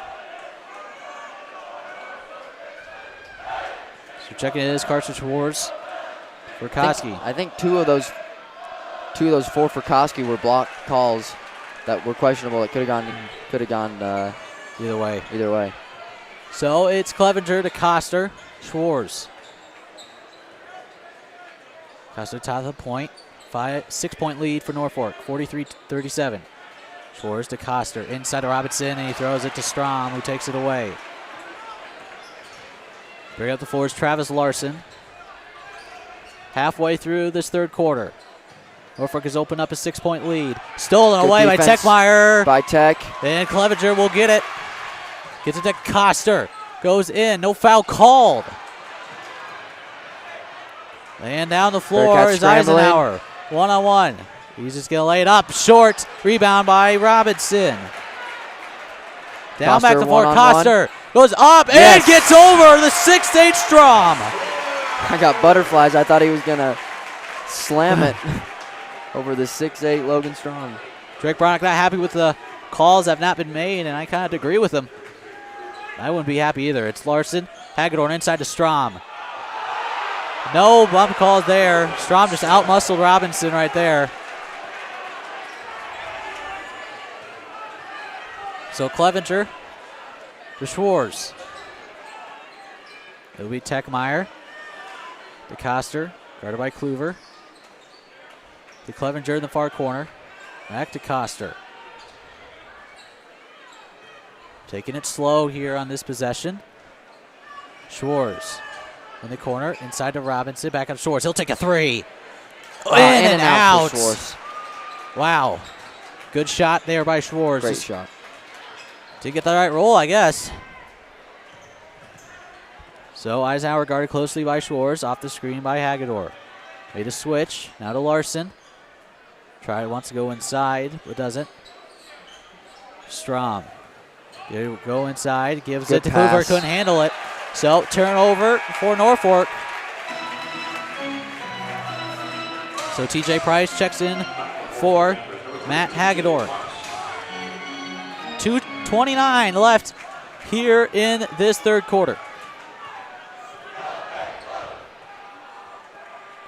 B: So checking it is Carson Schwartz for Koski.
C: I think two of those 4 for Koski were blocked calls that were questionable. That could have gone
B: Either way.
C: Either way.
B: So it's Clevenger to Coster. Schwartz. Coster top of the point. 6-point lead for Norfolk, 43-37. Schwartz to Coster, inside to Robinson, and he throws it to Strom, who takes it away. Bring up the floor is Travis Larson. Halfway through this third quarter. Norfolk has opened up a 6-point lead. Stolen
C: Good
B: away by
C: defense
B: Techmeyer.
C: By Tech.
B: And Clevenger will get it. Gets it to Coster. Goes in, no foul called. And down the floor is Eisenhower. 1-on-1. He's just going to lay it up. Short. Rebound by Robinson. Down
C: Coster,
B: back the floor.
C: 1-on-1.
B: Coster goes up and gets over the 6'8" Strom.
C: I got butterflies. I thought he was going to slam it over the 6'8" Logan Strom.
B: Drake Bronick not happy with the calls that have not been made, and I kind of agree with him. I wouldn't be happy either. It's Larson. Hagedorn inside to Strom. No bump calls there. Strom just out-muscled Robinson right there. So Clevenger to Schwartz. It'll be Techmeyer. To Coster. Guarded by Kluver. To Clevenger in the far corner. Back to Coster. Taking it slow here on this possession. Schwartz. In the corner, inside to Robinson, back up Schwartz. He'll take a 3. In and out.
C: For Schwartz.
B: Wow. Good shot there by Schwartz.
C: Great shot.
B: Didn't get the right roll, I guess. So Eisenhower guarded closely by Schwartz, off the screen by Hagedorn. Made a switch, now to Larson. Wants to go inside, but doesn't. Strom. Go inside, gives
C: Good
B: it to
C: pass.
B: Hoover, couldn't handle it. So turnover for Norfolk. So TJ Price checks in for Matt Hagedorn. 2:29 left here in this third quarter.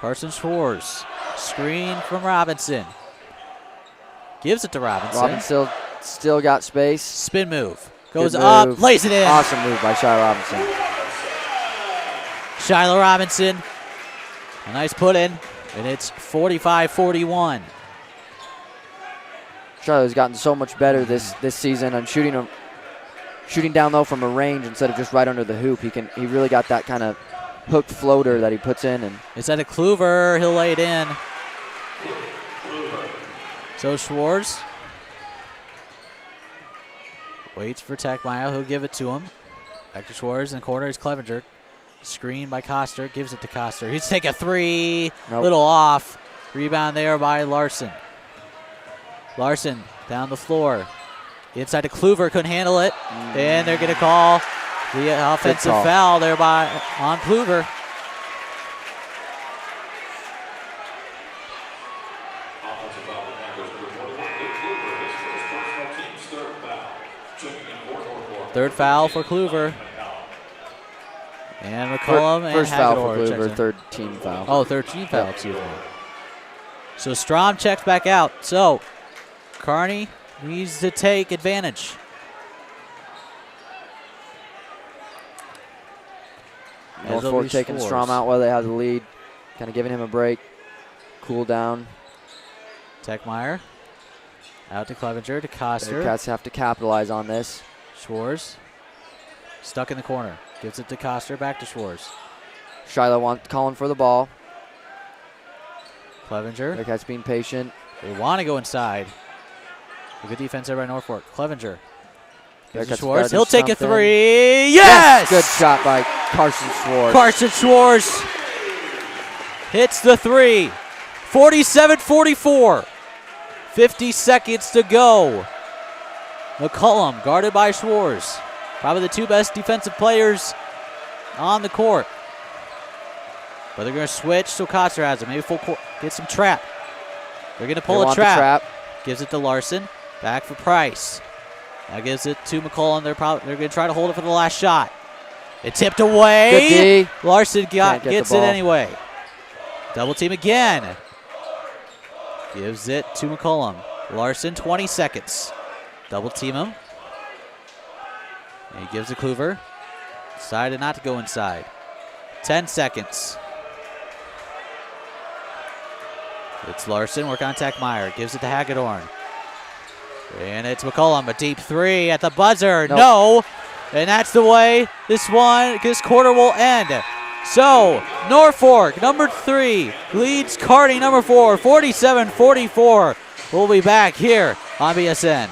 B: Carson Schwartz, screen from Robinson. Gives it to Robinson.
C: Robinson still got space.
B: Spin move. Goes
C: Good
B: up,
C: move.
B: lays it in.
C: Awesome move by Shiloh Robinson.
B: Shiloh Robinson. A nice put in, and it's 45-41.
C: Shiloh's gotten so much better this season on shooting down low from a range instead of just right under the hoop. He really got that kind of hooked floater that he puts in. And
B: Instead of Kluver, he'll lay it in. So Schwartz waits for Techmeyer. He'll give it to him. Back to Schwartz. In the corner is Clevenger. Screen by Coster. Gives it to Coster. He's take a 3.
C: Nope.
B: Little off. Rebound there by Larson. Larson down the floor. Inside to Kluver. Couldn't handle it. And they're going to call the offensive foul there on Kluver. Third foul for Kluver. And McCollum and
C: first foul for
B: Hagedorn checks
C: Kluver,
B: in.
C: third team foul.
B: Oh, third team foul, excuse me. So Strom checks back out. So Kearney needs to take advantage.
C: Norfolk taking Strom out while they have the lead. Kind of giving him a break. Cool down.
B: Techmeyer. Out to Clevenger to Coster.
C: Bearcats have to capitalize on this.
B: Schwartz. Stuck in the corner. Gives it to Coster. Back to Schwartz.
C: Shiloh calling for the ball.
B: Clevenger.
C: Bearcats being patient.
B: They want to go inside. A good defense there by Norfolk. Clevenger. Gives to
C: Bearcats
B: Schwartz.
C: gotta do
B: He'll take a
C: something.
B: 3. Yes!
C: Good shot by Carson Schwartz.
B: Carson Schwartz hits the 3. 47-44. 50 seconds to go. McCullum guarded by Schwartz. Probably the two best defensive players on the court. But they're going to switch, so Koster has it. Maybe full court. Get some trap. They're going to pull a trap. Gives it to Larson. Back for Price. Now gives it to McCullum. They're going to try to hold it for the last shot. It tipped away.
C: Good D.
B: Larson gets it anyway. Double team again. Gives it to McCullum. Larson, 20 seconds. Double team him. And he gives it to Kluver. Decided not to go inside. 10 seconds. It's Larson, work on Techmeyer. Gives it to Hagedorn. And it's McCullum, a deep three at the buzzer.
C: Nope.
B: No. And that's the way this quarter will end. So, Norfolk, number 3, leads Kearney, number 4, 47-44. We'll be back here on BSN.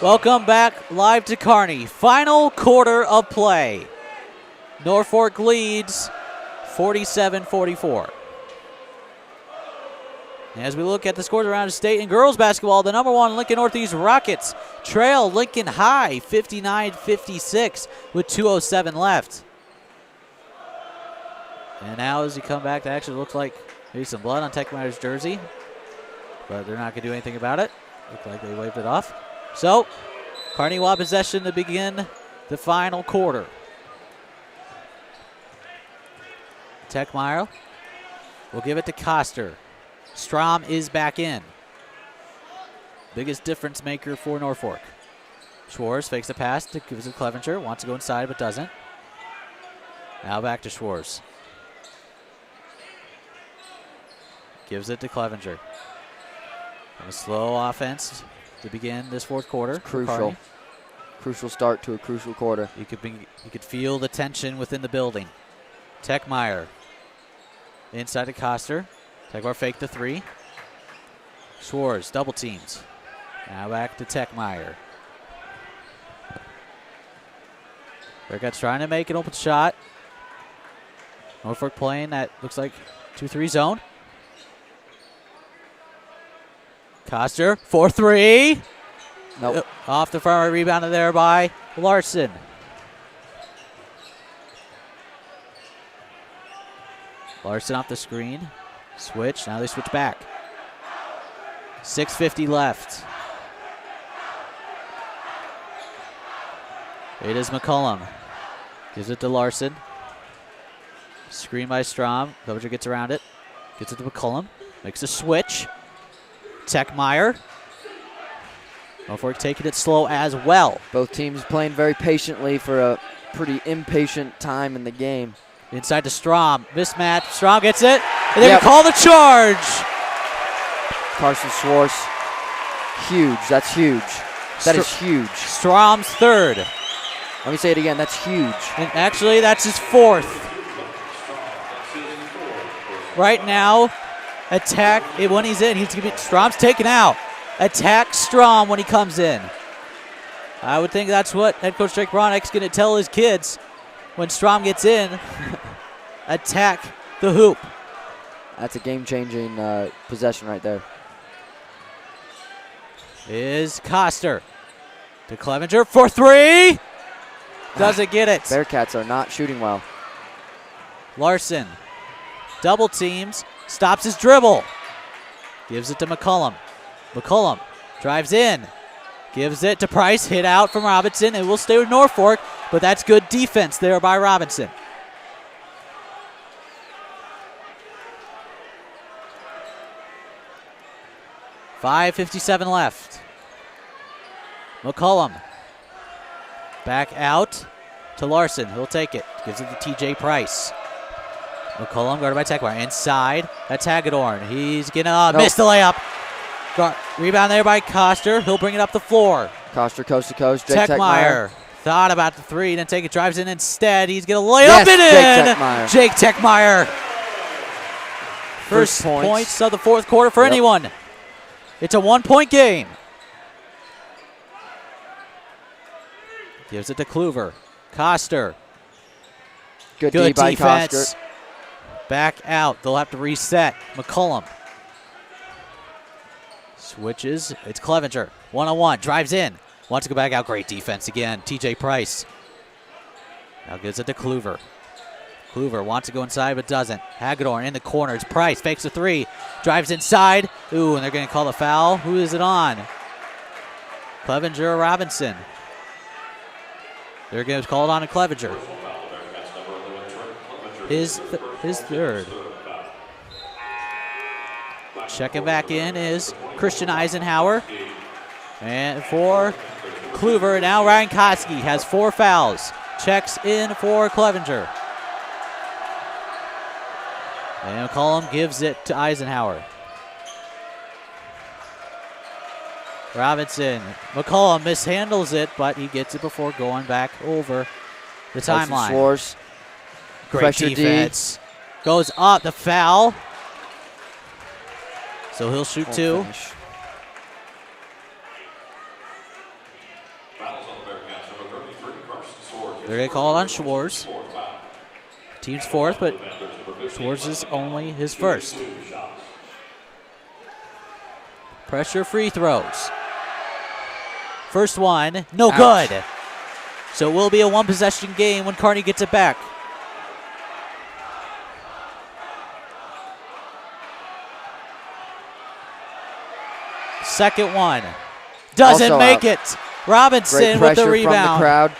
B: Welcome back live to Kearney. Final quarter of play. Norfolk leads 47-44. As we look at the scores around the state in girls basketball, the number 1 Lincoln Northeast Rockets trail Lincoln High 59-56 with 2:07 left. And now as you come back, that actually looks like maybe some blood on Techmeyer's jersey, but they're not going to do anything about it. Looked like they waved it off. So, Kearney will have possession to begin the final quarter. Techmeyer will give it to Koster. Strom is back in. Biggest difference maker for Norfolk. Schwartz fakes the pass to gives it to Clevenger. Wants to go inside but doesn't. Now back to Schwartz. Gives it to Clevenger. And a slow offense to begin this fourth quarter.
C: Crucial. Crucial start to a crucial quarter.
B: You could feel the tension within the building. Techmeyer. Inside to Koster. Techmeyer faked the 3. Schwartz double teams. Now back to Techmeyer. Bearcats trying to make an open shot. Norfolk playing that looks like 2-3 zone. Koster, 4-3.
C: Nope.
B: Off the front, rebounded there by Larson. Larson off the screen. Switch, now they switch back. 6:50 left. It is McCullum. Gives it to Larson. Screen by Strom. Clevenger gets around it. Gets it to McCullum. Makes a switch. Techmeyer. Norfolk taking it slow as well.
C: Both teams playing very patiently for a pretty impatient time in the game.
B: Inside to Strom. Mismatch. Strom gets it. And they call the charge.
C: Carson Schwartz. Huge. That's huge. That is huge.
B: Strom's 3rd.
C: Let me say it again. That's huge.
B: And actually, that's his 4th. Right now, attack when he's in. Strom's taken out. Attack Strom when he comes in. I would think that's what head coach Drake Bronick's going to tell his kids when Strom gets in. Attack the hoop.
C: That's a game-changing possession right there.
B: Is Coster to Clevenger for three. Doesn't get it.
C: Bearcats are not shooting well.
B: Larson double teams, stops his dribble. Gives it to McCullum. McCullum drives in. Gives it to Price. Hit out from Robinson. It will stay with Norfolk, but that's good defense there by Robinson. .5:57 left. McCullum back out to Larson. He'll take it. Gives it to TJ Price. McCullum guarded by Techmeyer. Inside. That's Hagedorn. He's going to miss the layup. Rebound there by Coster. He'll bring it up the floor.
C: Coster coast to coast. Jake
B: Techmeyer thought about the three, then take it, drives in instead. He's going to lay up and in. Jake Techmeyer. First points of the fourth quarter for anyone. It's a 1-point game. Gives it to Kluver. Coster.
C: Good D by
B: defense.
C: Coster.
B: Back out. They'll have to reset. McCullum. Switches. It's Clevenger. One-on-one. Drives in. Wants to go back out. Great defense again. TJ Price. Now gives it to Kluver. Kluver wants to go inside but doesn't. Hagedorn in the corner. It's Price. Fakes a three. Drives inside. Ooh, and they're going to call the foul. Who is it on? Clevenger or Robinson? They're going to call it on to Clevenger. His third. Checking back in is Christian Eisenhower. And for Kluver, now Ryan Koski has 4 fouls. Checks in for Clevenger. And McCollum gives it to Eisenhower. Robinson. McCollum mishandles it, but he gets it before going back over the timeline.
C: Schwartz.
B: Great
C: Pressure
B: defense. D. Goes up, the foul. So he'll shoot 2.
C: Finish.
B: They're going to call it on Schwartz. Team's 4th, but Schwartz is only his 1st. Pressure free throws. First one, no good. So it will be a 1-possession game when Kearney gets it back. Second one. Doesn't
C: Also
B: make
C: out.
B: it. Robinson with the rebound.
C: From the crowd.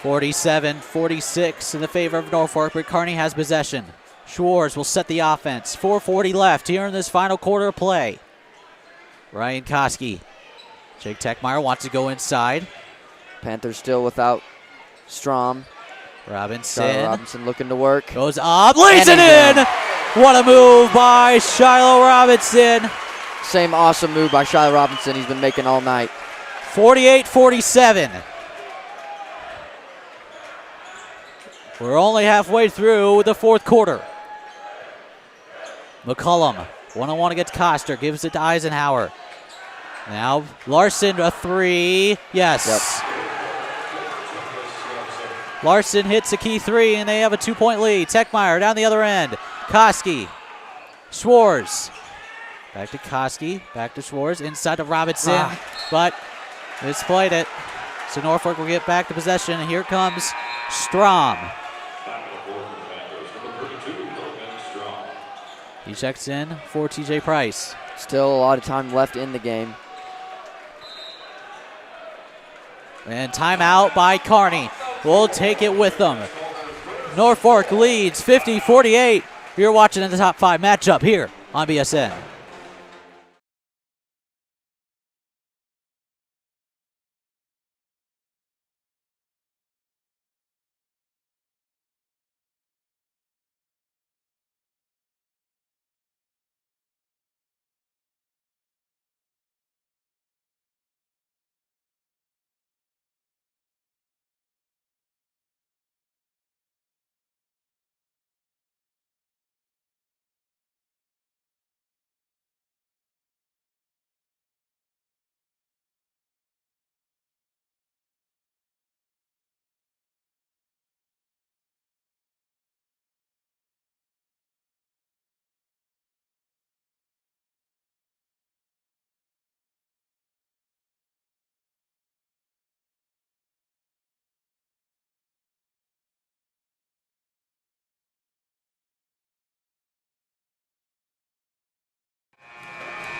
B: 47-46 in the favor of Norfolk, but Kearney has possession. Schwartz will set the offense. 4:40 left here in this final quarter of play. Ryan Koski. Jake Techmeyer wants to go inside.
C: Panthers still without Strom.
B: Robinson
C: looking to work.
B: Goes up, lays it in. What a move by Shiloh Robinson.
C: Same awesome move by Shiloh Robinson he's been making all night.
B: 48-47. We're only halfway through the fourth quarter. McCullum, one-on-one against Coster, gives it to Eisenhower. Now Larson, a three. Yes.
C: Yep.
B: Larson hits a key three, and they have a 2-point lead. Techmeyer down the other end. Koski. Schwartz. Back to Koski. Back to Schwartz. Inside to Robinson. But misplayed it. So Norfolk will get back to possession. And here comes Strom. He checks in for TJ Price.
C: Still a lot of time left in the game.
B: And timeout by Kearney. We'll take it with them. Norfolk leads 50-48. You're watching in the top 5 matchup here on BSN.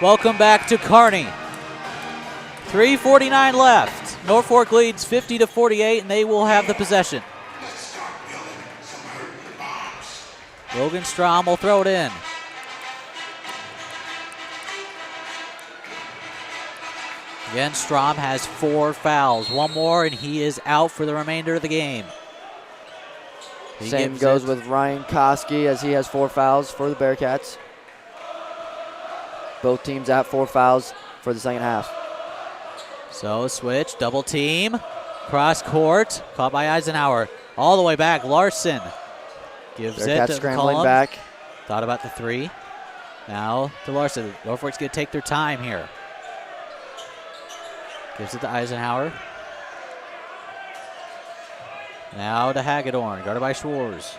B: Welcome back to Kearney. 3:49 left. Norfolk leads 50-48, and they will have the possession. Logan Strom will throw it in. Again, Strom has 4 fouls. One more, and he is out for the remainder of the game.
C: Same goes with Ryan Koski, as he has 4 fouls for the Bearcats. Both teams at 4 fouls for the second half.
B: So switch, double team, cross court, caught by Eisenhower. All the way back, Larson gives
C: Bearcats
B: it to
C: scrambling
B: Cullum.
C: back.
B: Thought about the 3. Now to Larson. Norfolk's going to take their time here. Gives it to Eisenhower. Now to Hagedorn, guarded by Schwarz.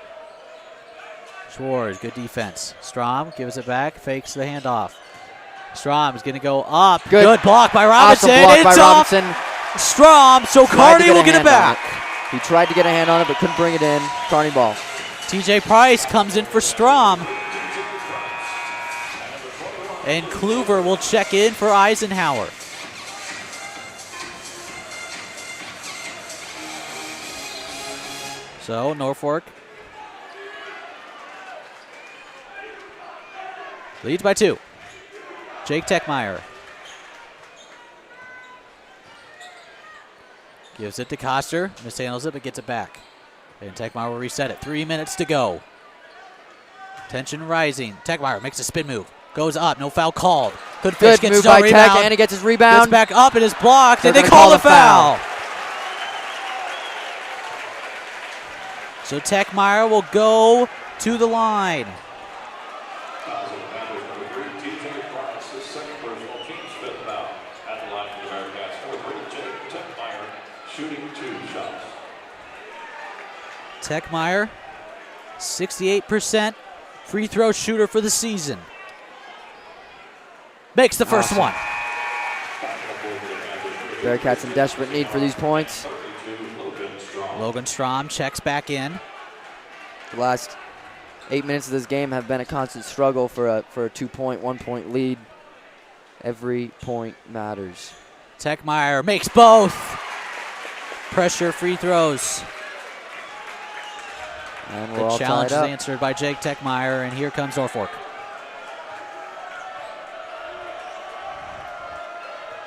B: Schwarz, good defense. Strom gives it back, fakes the handoff. Strom's going to go up. Good block by Robinson.
C: Awesome block
B: it's
C: by
B: off
C: Robinson.
B: Strom, so Kearney will get it back.
C: He tried to get a hand on it, but couldn't bring it in. Kearney ball.
B: TJ Price comes in for Strom. And Kluver will check in for Eisenhower. So Norfolk leads by 2. Jake Techmeyer gives it to Koster. Mishandles it, but gets it back. And Techmeyer will reset it. 3 minutes to go. Tension rising. Techmeyer makes a spin move. Goes up. No foul called. Good fish, gets
C: move
B: no
C: by
B: rebound.
C: Tech, and he gets his rebound.
B: Gets back up and is blocked, and
C: They're
B: they
C: gonna
B: call
C: call
B: the
C: the
B: foul. So Techmeyer will go to the line. Techmeyer, 68% free throw shooter for the season. Makes the first one.
C: Bearcats in desperate need for these points.
B: Logan Strom checks back in.
C: The last 8 minutes of this game have been a constant struggle for a 2-point, 1-point lead. Every point matters.
B: Techmeyer makes both. Pressure free throws.
C: And we're
B: The
C: all
B: challenge
C: tied
B: is
C: up.
B: answered by Jake Techmeyer, and here comes Norfolk.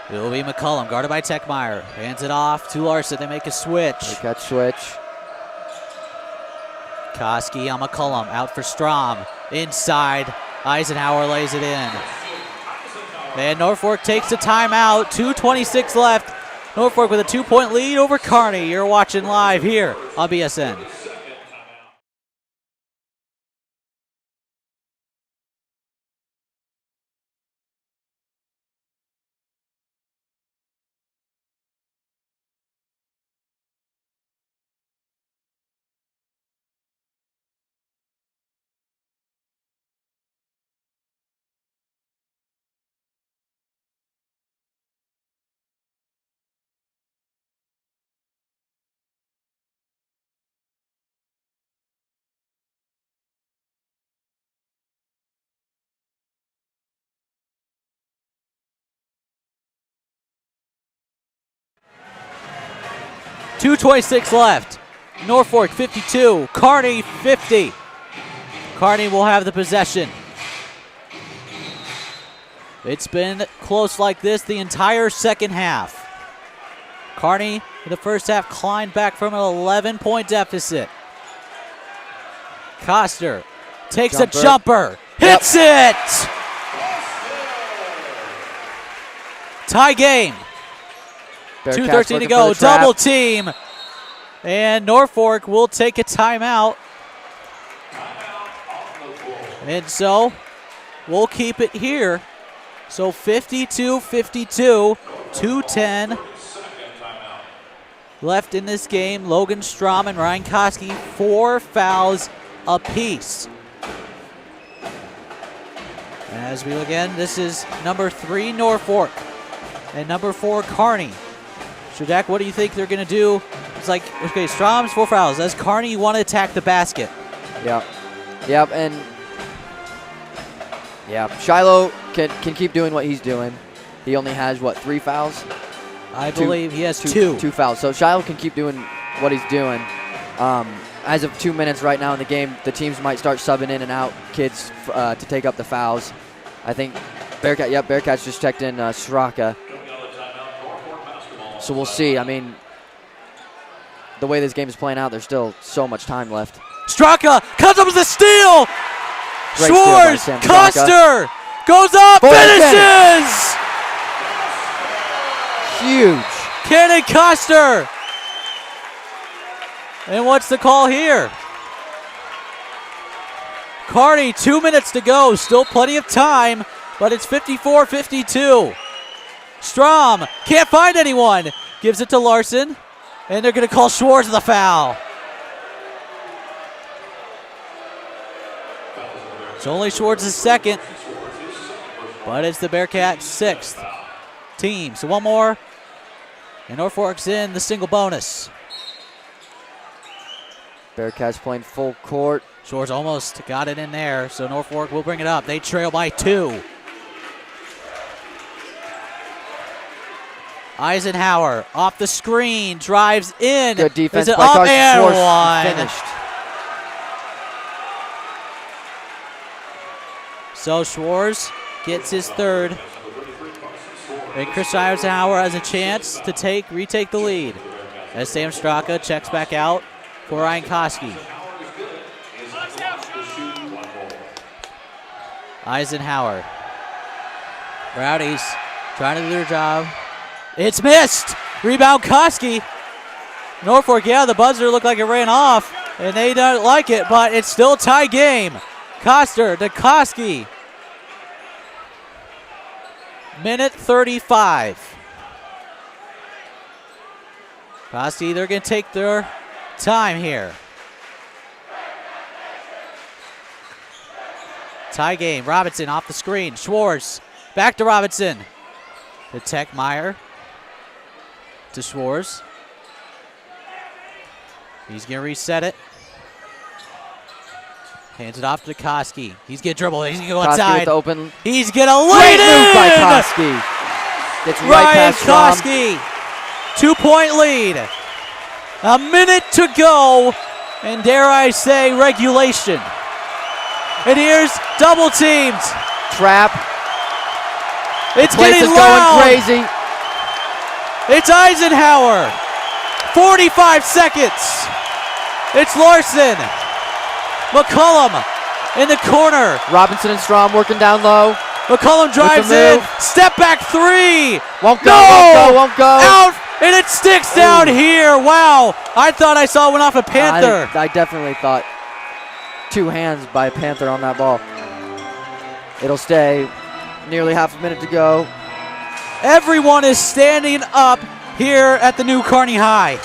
B: It will be McCullum, guarded by Techmeyer. Hands it off to Larson. They make a switch.
C: Bearcats switch.
B: Koski on McCullum, out for Strom. Inside, Eisenhower lays it in. And Norfolk takes a timeout. 2:26 left. Norfolk with a 2-point lead over Kearney. You're watching live here on BSN. .226 left. Norfolk 52, Kearney 50. Kearney will have the possession. It's been close like this the entire second half. Kearney in the first half climbed back from an 11-point deficit. Koster takes a jumper, hits it! Tie game. 2:13 to go, double team. And Norfolk will take a timeout. And so we'll keep it here. So 52-52, 2:10 left in this game. Logan Strom and Ryan Koski, 4 fouls apiece. As we look again, this is number 3 Norfolk and number 4 Kearney. Shadak, what do you think they're going to do? It's like, okay, Strom's 4 fouls. Does Kearney want to attack the basket?
C: Yep. Yep, and yeah, Shiloh can keep doing what he's doing. He only has, what, 3 fouls?
B: I believe he has two.
C: 2 fouls. So Shiloh can keep doing what he's doing. As of 2 minutes right now in the game, the teams might start subbing in and out kids to take up the fouls. I think Bearcats just checked in Straka. So we'll see. I mean, the way this game is playing out, there's still so much time left.
B: Straka comes up with a steal.
C: Great steal by
B: Schwartz,
C: Sam Straka.
B: Custer goes up, finishes.
C: Huge.
B: Kearney Custer. And what's the call here? Kearney, 2 minutes to go. Still plenty of time, but it's 54-52. Strom can't find anyone. Gives it to Larson, and they're going to call Schwartz the foul. It's only Schwartz's second, but it's the Bearcats' 6th team. So one more, and Norfolk's in the single bonus.
C: Bearcats playing full court.
B: Schwartz almost got it in there, so Norfolk will bring it up. They trail by 2. Eisenhower off the screen, drives in.
C: Good defense
B: Is it
C: by
B: up
C: Carson
B: and
C: Schwartz.
B: one?
C: Finished.
B: So Schwartz gets his 3rd. And Chris Eisenhower has a chance to retake the lead. As Sam Straka checks back out for Ryan Koski. Eisenhower. Rowdies trying to do their job. It's missed. Rebound Koski. Norfolk, the buzzer looked like it ran off, and they don't like it, but it's still tie game. Koster to Koski. Minute 35. Koski, they're going to take their time here. Tie game. Robinson off the screen. Schwartz back to Robinson. To Techmeyer. To Schwartz. He's going to reset it. Hands it off to Koski. He's going to dribble. He's going to go inside.
C: With open.
B: He's going to lay it in.
C: Great move by Koski. Gets right
B: Ryan
C: past Strom.
B: Koski. 2-point lead. A minute to go. And dare I say, regulation. And here's double teamed.
C: Trap.
B: It's
C: Place
B: getting
C: is
B: loud.
C: going crazy.
B: It's Eisenhower. 45 seconds. It's Larson. McCullum in the corner.
C: Robinson and Strom working down low.
B: McCullum drives in. Step back 3.
C: Won't go,
B: No!
C: won't go.
B: Out, and it sticks down here. Wow. I thought I saw one off a Panther.
C: I definitely thought 2 hands by Panther on that ball. It'll stay. Nearly half a minute to go.
B: Everyone is standing up here at the new Kearney High.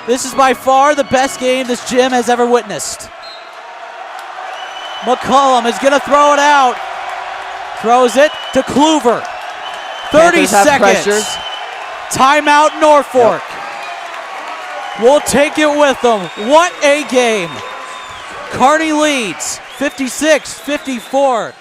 B: This is by far the best game this gym has ever witnessed. McCullum is going to throw it out. Throws it to Kluver. 30
C: Panthers have
B: seconds.
C: pressure.
B: Timeout Norfolk. We'll take it with them. What a game. Kearney leads 56-54.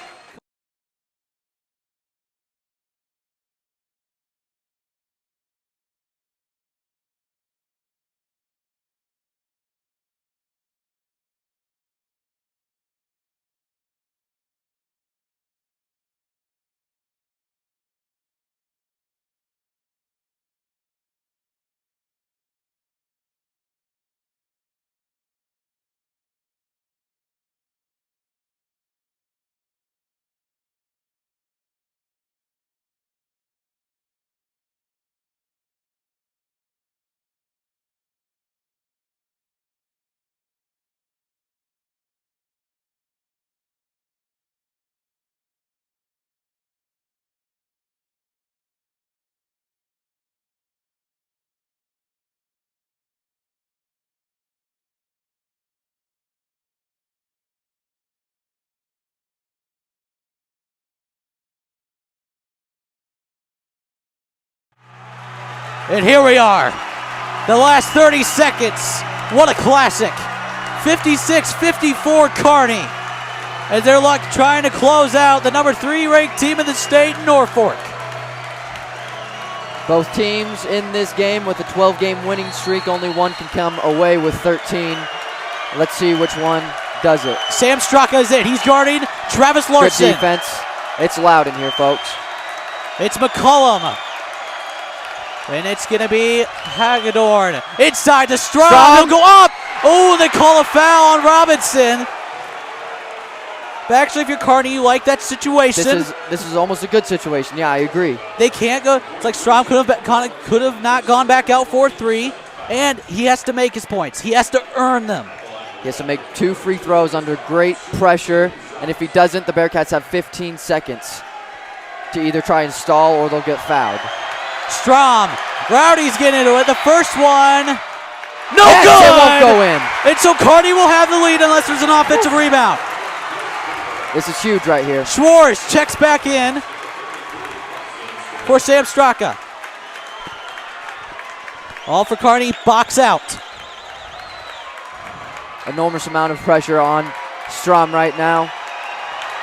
B: And here we are. The last 30 seconds. What a classic. 56-54 Kearney. as they're trying to close out the number 3 ranked team in the state, Norfolk.
C: Both teams in this game with a 12-game winning streak, only one can come away with 13. Let's see which one does it.
B: Sam Straka is it. He's guarding Travis Larson.
C: Good defense. It's loud in here, folks.
B: It's McCollum. And it's going to be Hagedorn. Inside to Strom. He'll go up. Oh, they call a foul on Robinson. But actually, if you're Kearney, you like that situation.
C: This is almost a good situation. Yeah, I agree.
B: They can't go. It's like Strom could have not gone back out for 3, and he has to make his points. He has to earn them.
C: He has to make 2 free throws under great pressure, and if he doesn't, the Bearcats have 15 seconds to either try and stall or they'll get fouled.
B: Strom, Rowdy's getting into it. The first one, no
C: yes,
B: good.
C: It won't go in.
B: And so Kearney will have the lead unless there's an offensive rebound.
C: This is huge right here.
B: Schwartz checks back in for Sam Straka. All for Kearney, box out.
C: Enormous amount of pressure on Strom right now.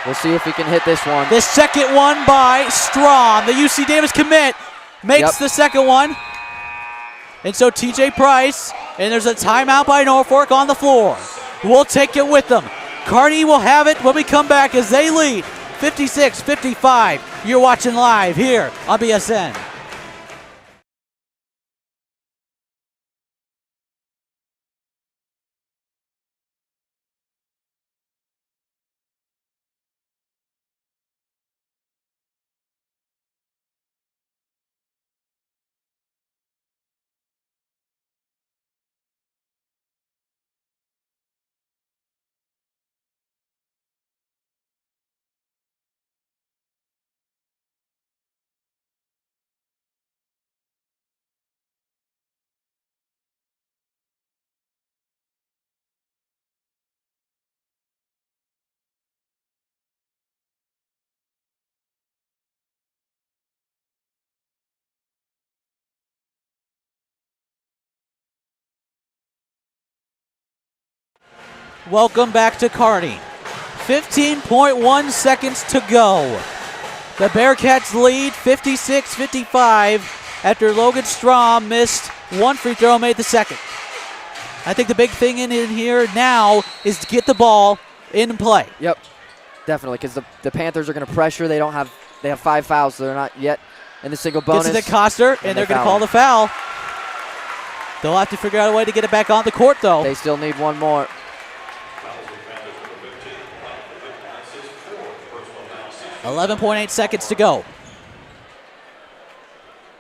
C: We'll see if he can hit this one.
B: The second one by Strom. The UC Davis commit makes the second one. And so TJ Price, and there's a timeout by Norfolk on the floor. We'll take it with them. Kearney will have it when we come back as they lead 56-55. You're watching live here on BSN. Welcome back to Kearney. 15.1 seconds to go. The Bearcats lead 56-55 after Logan Strom missed one free throw, made the second. I think the big thing in here now is to get the ball in play.
C: Yep, definitely, because the Panthers are going to pressure. They have 5 fouls, so they're not yet in the single bonus.
B: Gets it to Coster, and they're going to call the foul. They'll have to figure out a way to get it back on the court, though.
C: They still need one more.
B: 11.8 seconds to go.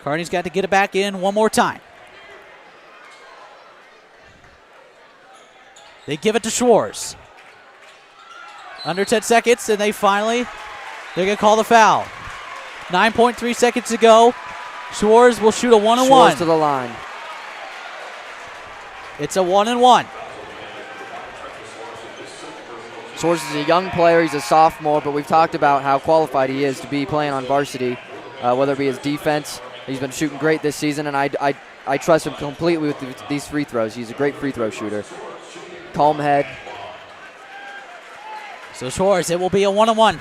B: Kearney's got to get it back in one more time. They give it to Schwartz. Under 10 seconds, and they're going to call the foul. 9.3 seconds to go. Schwartz will shoot a 1-and-1.
C: Schwartz to the line.
B: It's a 1-and-1.
C: Schwartz is a young player. He's a sophomore, but we've talked about how qualified he is to be playing on varsity, whether it be his defense. He's been shooting great this season, and I trust him completely with these free throws. He's a great free throw shooter. Calm head.
B: So Schwartz, it will be a 1-and-1.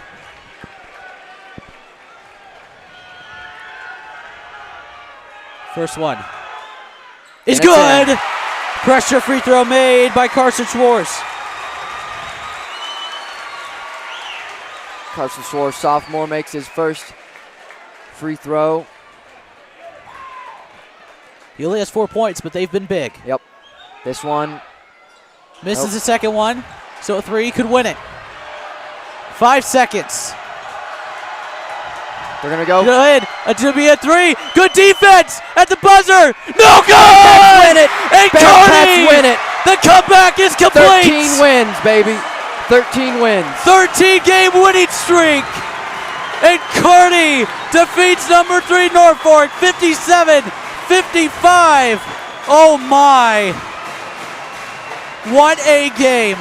B: First one is good. In. Pressure free throw made by Carson Schwartz.
C: Carson Schwartz, sophomore, makes his first free throw.
B: He only has 4 points, but they've been big.
C: Yep. This one.
B: Misses the second one, so a 3 could win it. 5 seconds.
C: They're going to go.
B: Good. To be a 3. Good defense at the buzzer. No good!
C: Win it.
B: And Kearney
C: win it.
B: The comeback is complete.
C: 13 wins, baby. 13 wins.
B: 13-game winning streak. And Kearney defeats number 3 Norfolk 57-55. Oh my. What a game.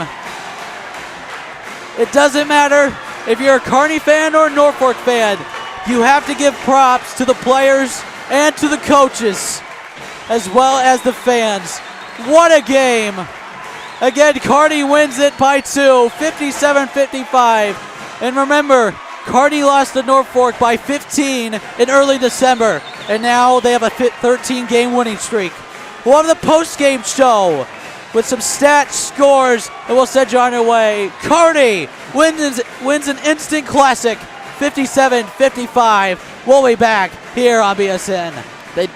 B: It doesn't matter if you're a Kearney fan or a Norfolk fan. You have to give props to the players and to the coaches as well as the fans. What a game. Again, Kearney wins it by 2, 57-55. And remember, Kearney lost to Norfolk by 15 in early December, and now they have a 13-game winning streak. We'll have the post-game show with some stats, scores, and we'll send you on your way. Kearney wins an instant classic, 57-55. We'll be back here on BSN.
C: They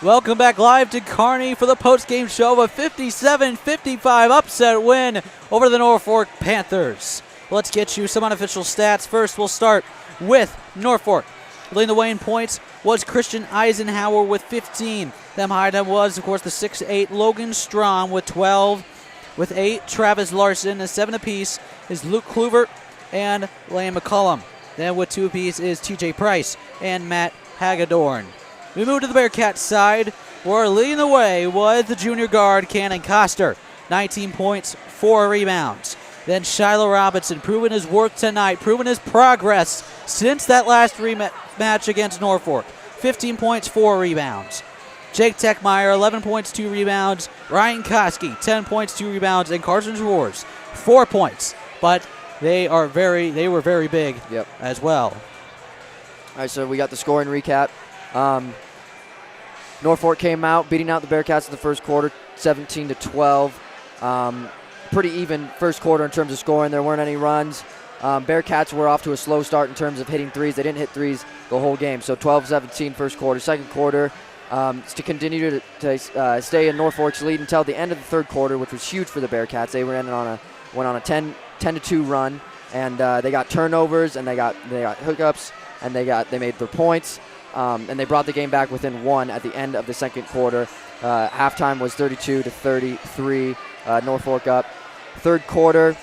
B: Welcome back live to Kearney for the post-game show of a 57-55 upset win over the Norfolk Panthers. Let's get you some unofficial stats. First, we'll start with Norfolk. Leading the way in points was Christian Eisenhower with 15. Them behind him was, of course, the 6'8" Logan Strahm with 12. With 8, Travis Larson, and 7 apiece is Luke Kluver and Lane McCullum. Then with 2 apiece is TJ Price and Matt Hagedorn. We move to the Bearcats side, where leading the way was the junior guard Cannon Coster. 19 points, 4 rebounds. Then Shiloh Robinson proving his worth tonight, proving his progress since that last rematch against Norfolk. 15 points, 4 rebounds. Jake Techmeyer, 11 points, 2 rebounds. Ryan Koski, 10 points, 2 rebounds. And Carson Schwartz, 4 points. But they were very big as well.
C: All right, so we got the scoring recap. Norfolk came out, beating out the Bearcats in the first quarter, 17-12. Pretty even first quarter in terms of scoring. There weren't any runs. Bearcats were off to a slow start in terms of hitting threes. They didn't hit threes the whole game. So 12-17 first quarter. Second quarter, to continue to stay in Norfolk's lead until the end of the third quarter, which was huge for the Bearcats. They went on a 10-2 run, and they got turnovers, and they got hookups, and they made their points. And they brought the game back within 1 at the end of the second quarter. Halftime was 32-33, Norfolk up. Third quarter,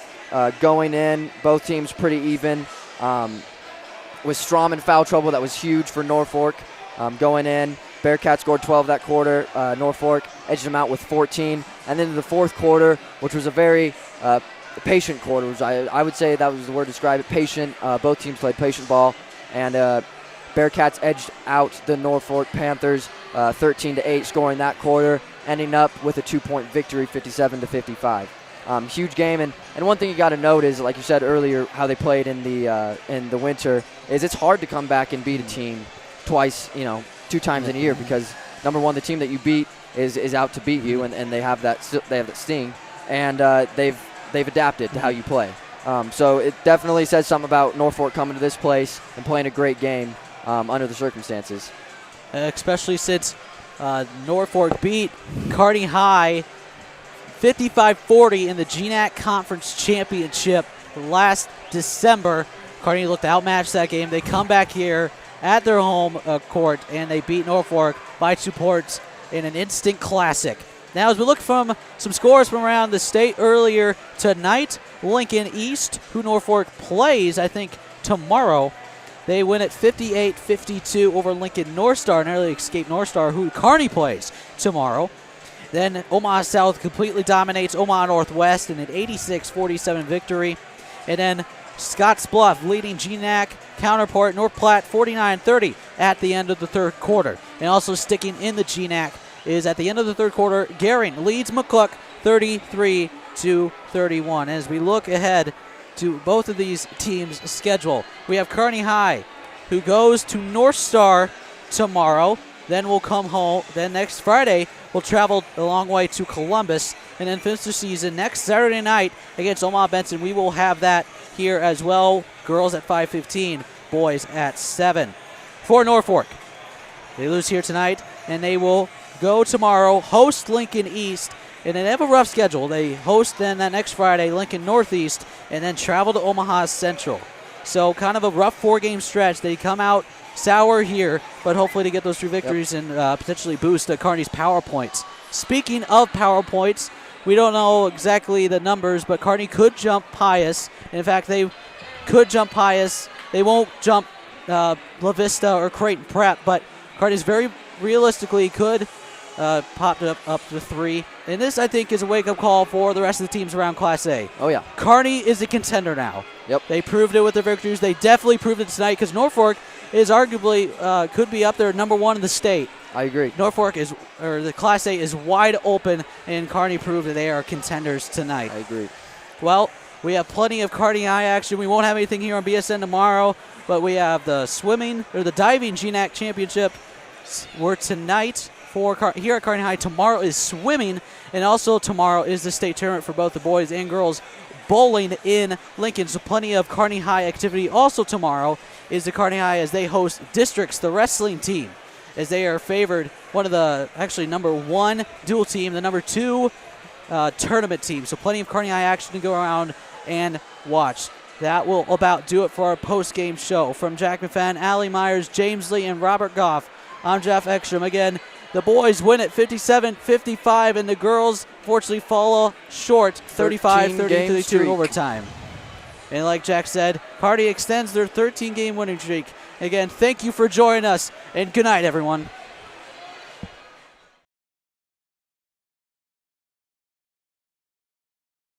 C: going in, both teams pretty even. With Strom in foul trouble, that was huge for Norfolk. Going in, Bearcats scored 12 that quarter. Norfolk edged them out with 14. And then in the fourth quarter, which was a very patient quarter, which I would say that was the word to describe it, patient. Both teams played patient ball. And Bearcats edged out the Norfolk Panthers 13-8, scoring that quarter, ending up with a 2-point victory, 57-55. Huge game, and one thing you got to note is, like you said earlier, how they played in the winter, is it's hard to come back and beat a team twice, 2 times in a year, because number one, the team that you beat is out to beat you, and they have that sting, and they've adapted to how you play. So it definitely says something about Norfolk coming to this place and playing a great game under the circumstances.
B: Especially since Norfolk beat Kearney High 55-40 in the GNAC Conference Championship last December. Kearney looked outmatched that game. They come back here at their home court, and they beat Norfolk by 2 points in an instant classic. Now, as we look from some scores from around the state earlier tonight, Lincoln East, who Norfolk plays, I think, tomorrow, they win at 58-52 over Lincoln North Star, narrowly escaped North Star, who Kearney plays tomorrow. Then Omaha South completely dominates Omaha Northwest in an 86-47 victory. And then Scottsbluff leading GNAC counterpart North Platte 49-30 at the end of the third quarter. And also sticking in the GNAC is at the end of the third quarter, Garing leads McCook 33-31. As we look ahead to both of these teams' schedule, we have Kearney High, who goes to North Star tomorrow. Then we'll come home. Then next Friday, we'll travel a long way to Columbus and then finish the season next Saturday night against Omaha Benson. We will have that here as well. Girls at 5:15, boys at 7. For Norfolk, they lose here tonight, and they will go tomorrow, host Lincoln East, and they have a rough schedule. They host then that next Friday Lincoln Northeast, and then travel to Omaha Central. So kind of a rough 4-game stretch. They come out sour here, but hopefully to get those 3 victories and potentially boost Kearney's power points. Speaking of power points, we don't know exactly the numbers, but Kearney could jump Pius. In fact, they could jump Pius. They won't jump La Vista or Creighton Prep, but Kearney's very realistically could pop it up to 3. And this, I think, is a wake-up call for the rest of the teams around Class A.
C: Oh, yeah.
B: Kearney is a contender now.
C: Yep.
B: They proved it with their victories. They definitely proved it tonight because Norfolk is arguably could be up there number 1 in the state.
C: I agree.
B: Norfolk the Class A is wide open, and Kearney proved that they are contenders tonight.
C: I agree.
B: Well, we have plenty of Kearney High action. We won't have anything here on BSN tomorrow, but we have the diving GNAC Championship. We're tonight here at Kearney High. Tomorrow is swimming, and also tomorrow is the state tournament for both the boys and girls bowling in Lincoln. So plenty of Kearney High activity. Also tomorrow is the Kearney High as they host Districts, the wrestling team. as they are favored one of the actually number 1 dual team, the number 2 tournament team. So plenty of Kearney High action to go around and watch. That will about do it for our post-game show. From Jack McFadden, Allie Myers, James Lee, and Robert Goff, I'm Jeff Ekstrom. Again, the boys win at 57-55, and the girls fortunately fall short 35-32 in overtime. And like Jack said, Kearney extends their 13-game winning streak. Again, thank you for joining us, and good night, everyone.